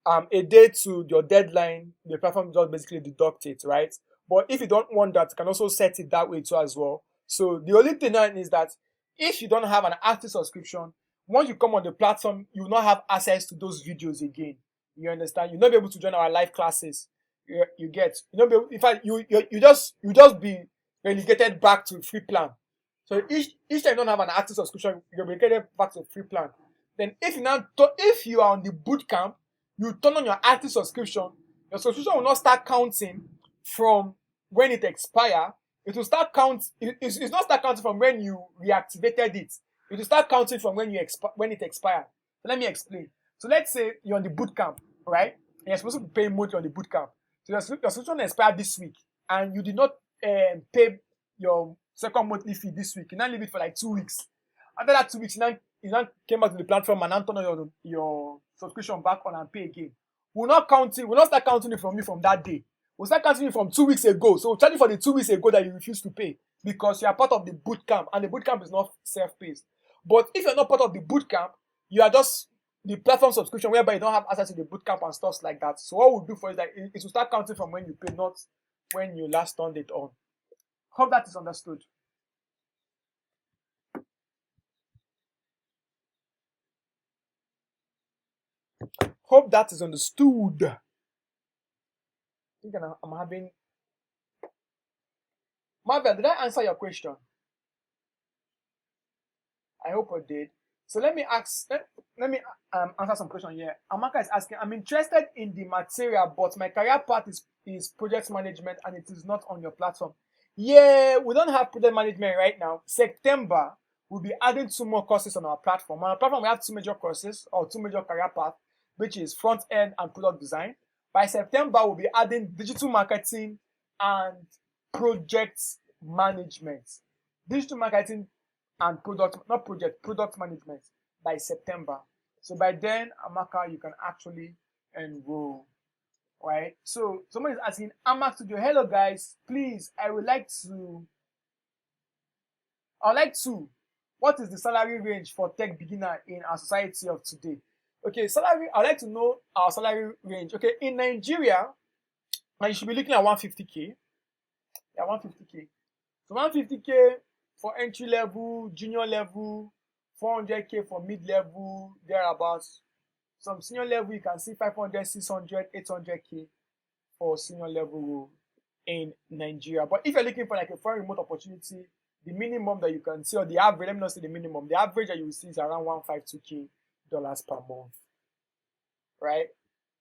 a day to your deadline, the platform just basically deduct it, right? But if you don't want that, you can also set it that way too as well. So the only thing now is that if you don't have an active subscription, once you come on the platform, you will not have access to those videos again. You understand? You'll not be able to join our live classes. You get. You not be able, in fact, you just be relegated back to free plan. So each time you don't have an active subscription, you're relegated back to free plan. Then if you are on the boot camp, you turn on your active subscription, your subscription will not start counting from when it expire. It will start it's not start counting from when you reactivated it. It will start counting from when it expired. So let me explain. So let's say you're on the boot camp, right? And you're supposed to be paying monthly on the boot camp. So your subscription expired this week, and you did not pay your second monthly fee this week. You now leave it for like 2 weeks. After that 2 weeks, you now came back to the platform and now turn on your subscription back on and pay again. We'll not start counting it from you from that day. We'll start counting it from 2 weeks ago. So we'll charge you for the 2 weeks ago that you refused to pay because you are part of the boot camp, and the boot camp is not self-paced. But if you're not part of the boot camp, you are just the platform subscription whereby you don't have access to the boot camp and stuff like that. So what we'll do for you is that it will start counting from when you pay, not when you last turned it on. Hope that is understood. Hope that is understood. I think I'm having. Marvel, did I answer your question? I hope I did. So let me answer some question here. Amaka is asking, I'm interested in the material, but my career path is project management and it is not on your platform. Yeah, we don't have project management right now. September, we'll be adding 2 more courses on our platform. On our platform, we have 2 major courses or 2 major career paths, which is front end and product design. By September, we'll be adding digital marketing and project management. Digital marketing and product management by September. So by then, Amaka, you can actually enroll, right? So someone is asking, Amak Studio, hello guys, please, I would like to, what is the salary range for tech beginner in our society of today? Okay, I'd like to know our salary range. Okay, in Nigeria, you should be looking at 150K. Yeah, 150K. So 150K for entry level, junior level, 400K for mid level, thereabouts. Some senior level, you can see 500, 600, 800K for senior level role in Nigeria. But if you're looking for like a foreign remote opportunity, the minimum that you can see, or the average, let me not say the minimum, the average that you will see is around $152K per month, right?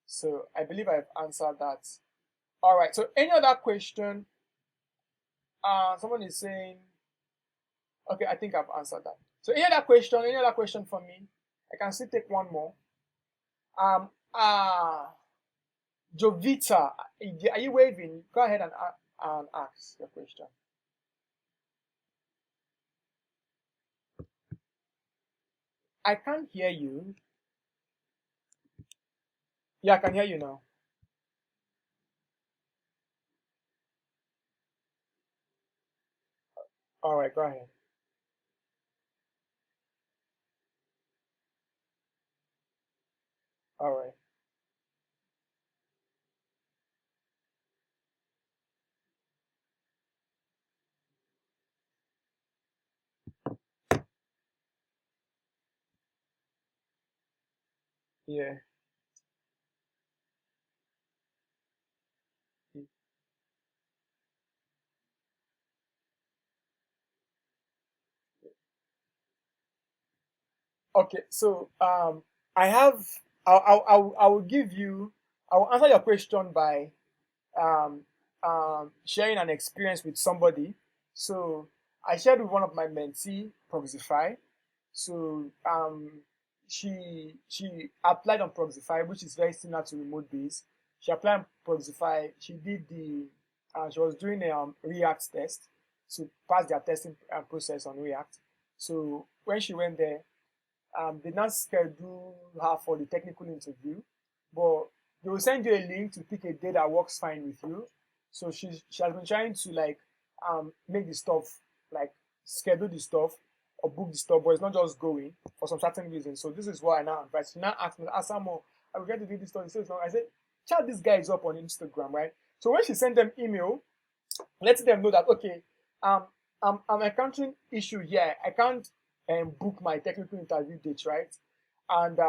So I believe I've answered that. All right. So any other question? Someone is saying, okay, I think I've answered that. So any other question for me? I can still take one more. Jovita, are you waving? Go ahead and ask your question. I can't hear you. Yeah, I can hear you now. All right, go ahead. All right. Yeah. Okay, so I have I will give you I will answer your question by um, sharing an experience with somebody. So I shared with one of my mentee, Proxify. So she applied on Proxify, which is very similar to remote base. She applied on Proxify. She did the she was doing a React test to pass their testing process on React. So when she went there, they not schedule her for the technical interview, but they will send you a link to pick a day that works fine with you. So she has been trying to like make the stuff, like schedule the stuff or book the stuff, but it's not just going for some certain reason. So this is why I now advise. She now asked me, Asamo, I will get to do this stuff. So I said, chat this guy is up on Instagram, right? So when she sent them email, letting them know that okay, I'm encountering issue here. I can't book my technical interview date, right? And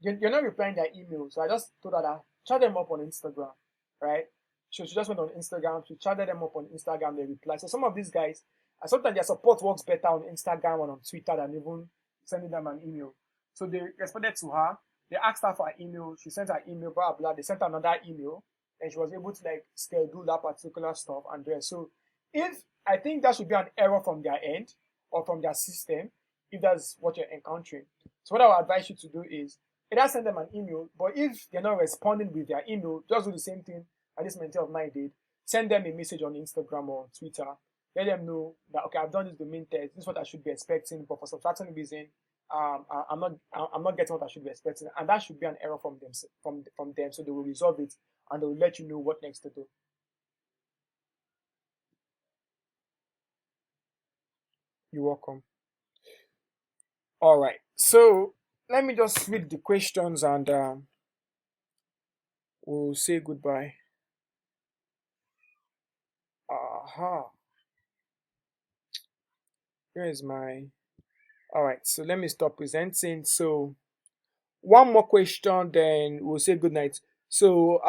you're not replying their email. So I just told her that chat them up on Instagram, right? So she just went on Instagram, she chatted them up on Instagram, they replied. So some of these guys, and sometimes their support works better on Instagram and on Twitter than even sending them an email. So they responded to her, they asked her for her email, she sent her email, blah blah, they sent her another email, and she was able to like schedule that particular stuff and do it. So if I think that should be an error from their end or from their system, if that's what you're encountering. So what I would advise you to do is either send them an email, but if they're not responding with their email, just do the same thing that this mentor of mine did. Send them a message on Instagram or Twitter. Let them know that okay, I've done this domain test. This is what I should be expecting, but for some certain reason, I'm not getting what I should be expecting, and that should be an error from them. From them, so they will resolve it and they will let you know what next to do. You're welcome. All right. So let me just read the questions and we'll say goodbye. Aha. Here is my. All right. So let me stop presenting. So one more question, then we'll say good night. So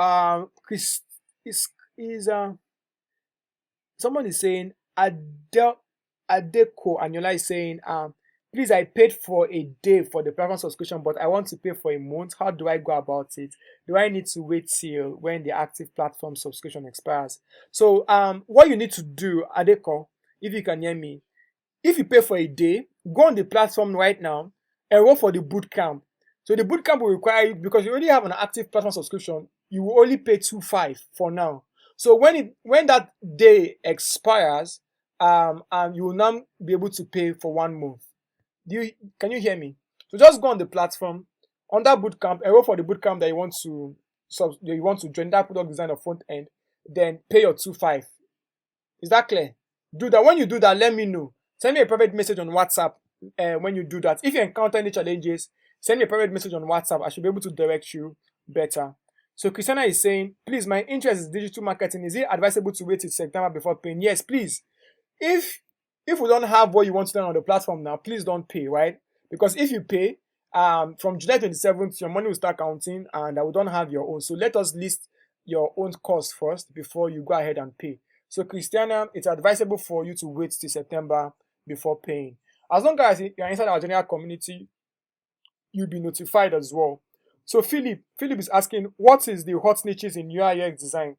Chris is someone is saying Adele Adeko Anyola is saying please, I paid for a day for the platform subscription, but I want to pay for a month. How do I go about it? Do I need to wait till when the active platform subscription expires? So what you need to do, Adeko, if you can hear me, if you pay for a day, go on the platform right now, enroll for the bootcamp. So the bootcamp will require you, because you already have an active platform subscription, you will only pay 2.5 for now. So when that day expires, you will now be able to pay for 1 month. Can you hear me? So just go on the platform under bootcamp, enroll for the bootcamp that you want to join, that product design or front end, then pay your 2.5. Is that clear? Do that. When you do that, let me know. Send me a private message on WhatsApp when you do that. If you encounter any challenges, send me a private message on WhatsApp. I should be able to direct you better. So Christiana is saying, please, my interest is digital marketing. Is it advisable to wait till September before paying? Yes, please. If we don't have what you want to learn on the platform now, please don't pay, right? Because if you pay, from July 27th, your money will start counting and we don't have your own. So let us list your own cost first before you go ahead and pay. So Christiana, it's advisable for you to wait till September before paying. As long as you're inside our general community, you'll be notified as well. So Philip is asking, what is the hot niches in UI UX design?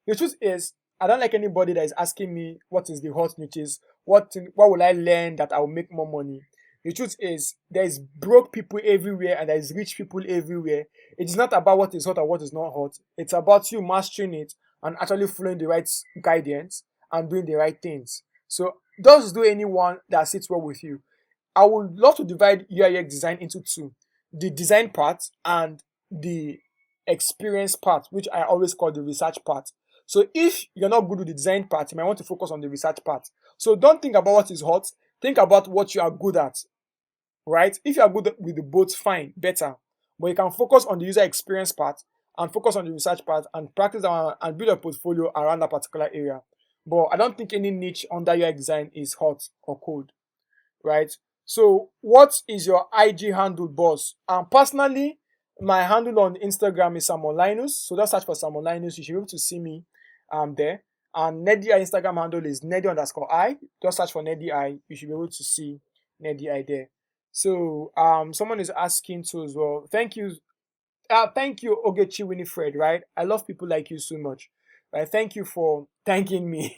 The truth is, I don't like anybody that is asking me what is the hot niches, what will I learn that I will make more money. The truth is, there is broke people everywhere and there is rich people everywhere. It is not about what is hot or what is not hot. It's about you mastering it and actually following the right guidance and doing the right things. So just do anyone that sits well with you. I would love to divide UI UX design into two: the design part and the experience part, which I always call the research part. So if you're not good with the design part, you might want to focus on the research part. So don't think about what is hot. Think about what you are good at, right? If you are good with the both, fine, better. But you can focus on the user experience part and focus on the research part and practice and build a portfolio around that particular area. But I don't think any niche under UI design is hot or cold, right? So what is your IG handle, boss? Personally, my handle on Instagram is Samuel Linus. So just search for Samuel Linus. You should be able to see me there. And Neddy Instagram handle is Neddy_I. Just search for Neddy I. You should be able to see Neddy I there. So someone is asking too as well. Thank you, Ogechi Winifred. Right, I love people like you so much. Right, thank you for thanking me.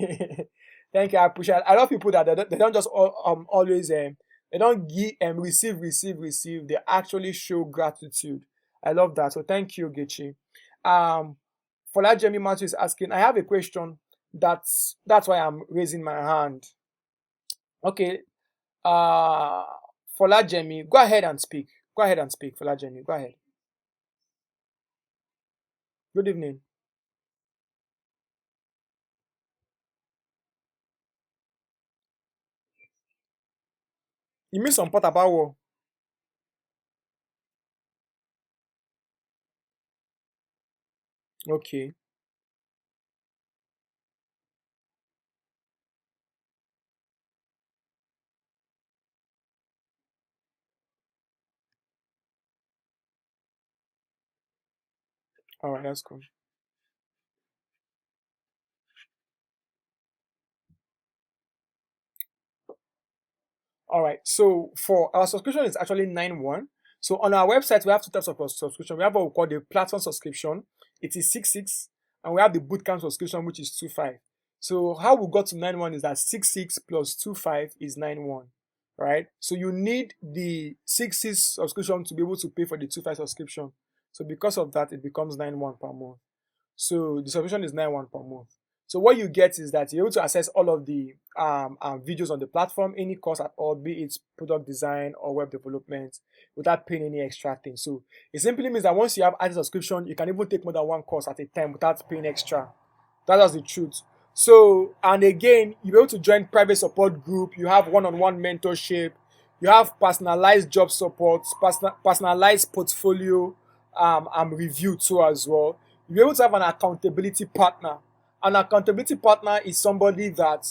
Thank you, I appreciate it. I love people that they don't just always They don't give and receive. They actually show gratitude. I love that. So thank you, Gechi. Um, Folajemi Matthew is asking, I have a question. That's why I'm raising my hand. Okay. Uh, Folajemi, go ahead and speak. Go ahead and speak, Folajemi. Go ahead. Good evening. You mean some part about war? Okay. All right, that's cool. All right. So for our subscription is actually 9-1. So on our website, we have two types of subscription. We have what we call the platform subscription. It is 6-6. And we have the bootcamp subscription, which is 2-5. So how we got to 9-1 is that 6-6 plus 2-5 is 9-1. Right? So you need the 6-6 subscription to be able to pay for the 2-5 subscription. So because of that, it becomes 9-1 per month. So the subscription is 9-1 per month. So what you get is that you're able to access all of the videos on the platform, any course at all, be it product design or web development, without paying any extra thing. So it simply means that once you have a subscription, you can even take more than one course at a time without paying extra. That's the truth. So, and again, you're able to join private support group. You have one-on-one mentorship. You have personalized job support, personalized portfolio review too as well. You're able to have an accountability partner. An accountability partner is somebody that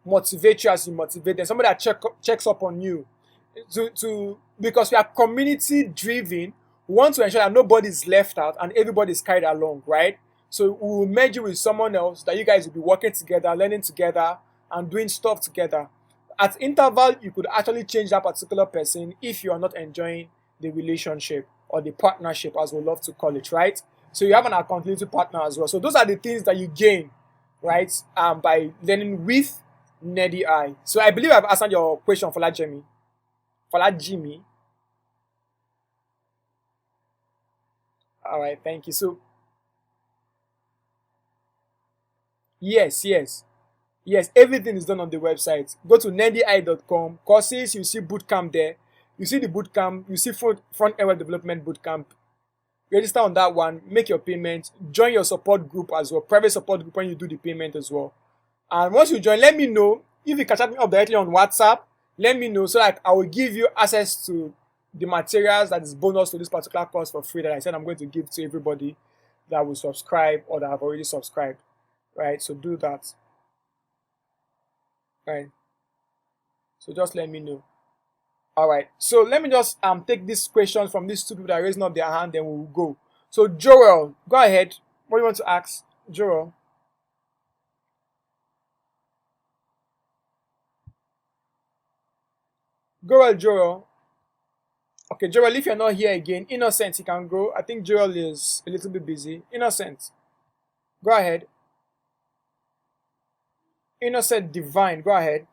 motivates you as you motivate them. Somebody that checks up on you. Because we are community driven, we want to ensure that nobody's left out and everybody's carried along, right? So we will merge you with someone else that you guys will be working together, learning together, and doing stuff together. At interval, you could actually change that particular person if you are not enjoying the relationship or the partnership, as we love to call it, right? So you have an accountability partner as well. So those are the things that you gain, right? By learning with Nerdy Eye. So I believe I've answered your question, Folajemi. Folajimi. All right, thank you. So yes. Yes, everything is done on the website. Go to nerdyeye.com. Courses, you see bootcamp there. You see the bootcamp. You see front-end web development bootcamp. Register on that one. Make your payment. Join your support group as well. Private support group when you do the payment as well. And once you join, let me know. If you can chat me up directly on WhatsApp, let me know so that I will give you access to the materials that is bonus to this particular course for free that I said I'm going to give to everybody that will subscribe or that have already subscribed. Right? So do that. Right. So just let me know. All right. So let me just take these questions from these two people that are raising up their hand, then we'll go. So Joel, go ahead. What do you want to ask, Joel? Go well, Joel. Okay, Joel, if you're not here again, Innocent, you can go. I think Joel is a little bit busy. Innocent, go ahead. Innocent Divine, go ahead.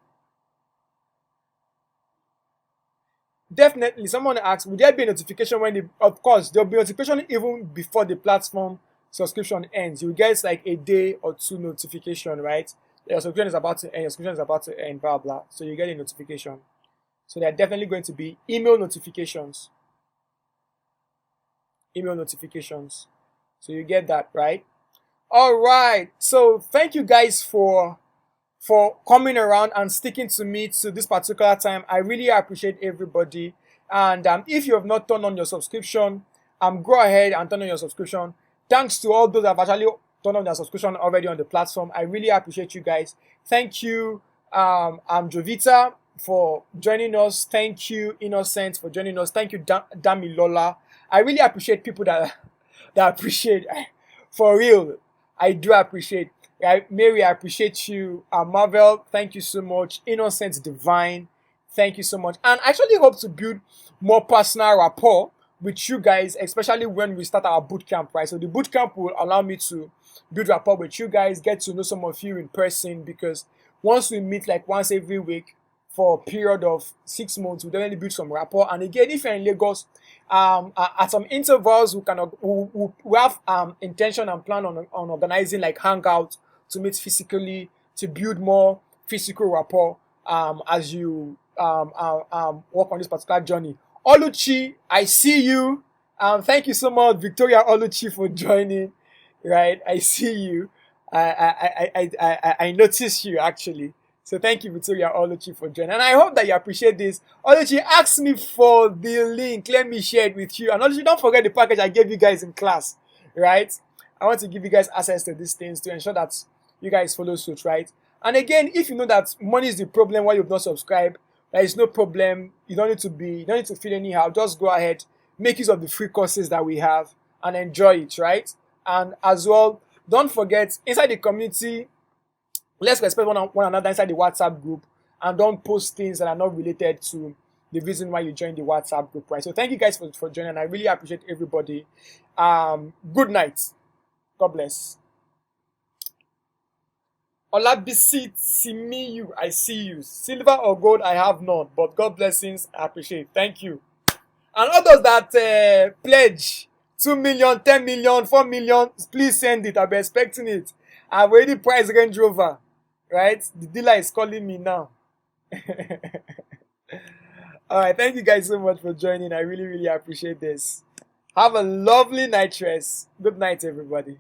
Definitely, someone asked, will there be a notification when the, of course, there'll be notification even before the platform subscription ends. You get like a day or two notification, right? Your subscription is about to end, your subscription is about to end, blah, blah. So you get a notification. So there are definitely going to be email notifications. Email notifications. So you get that, right? All right. So thank you guys for coming around and sticking to me to this particular time. I really appreciate everybody. And if you have not turned on your subscription, go ahead and turn on your subscription. Thanks to all those that have actually turned on their subscription already on the platform. I really appreciate you guys. Thank you, Jovita, for joining us. Thank you, Innocent, for joining us. Thank you, Damilola. I really appreciate people that appreciate. For real, I do appreciate. Mary, I appreciate you. Marvel, thank you so much. Innocent Divine, thank you so much. And I actually hope to build more personal rapport with you guys, especially when we start our bootcamp, right? So the bootcamp will allow me to build rapport with you guys, get to know some of you in person, because once we meet like once every week for a period of 6 months, we definitely build some rapport. And again, if you're in Lagos, at some intervals, we have intention and plan on organizing like hangouts to meet physically, to build more physical rapport as you work on this particular journey. Oluchi, I see you. Thank you so much, Victoria Oluchi, for joining. Right, I see you. I noticed you actually. So thank you, Victoria Oluchi, for joining. And I hope that you appreciate this. Oluchi asked me for the link. Let me share it with you. And Oluchi, don't forget the package I gave you guys in class, right? I want to give you guys access to these things to ensure that you guys follow suit, right? And again, if you know that money is the problem why you've not subscribed, there is no problem. You don't need to feel anyhow. Just go ahead, make use of the free courses that we have and enjoy it, right? And as well, don't forget, inside the community, let's respect one another inside the WhatsApp group, and don't post things that are not related to the reason why you joined the WhatsApp group, right? So thank you guys for joining. I really appreciate everybody. Good night. God bless. Olabisi Simiyu, I see you. Silver or gold, I have none, but God blessings, I appreciate. Thank you. And all those that pledge 2 million, 10 million, 4 million, please send it. I'll be expecting it. I've already priced Range Rover, right? The dealer is calling me now. All right, thank you guys so much for joining. I really, really appreciate this. Have a lovely night rest. Good night, everybody.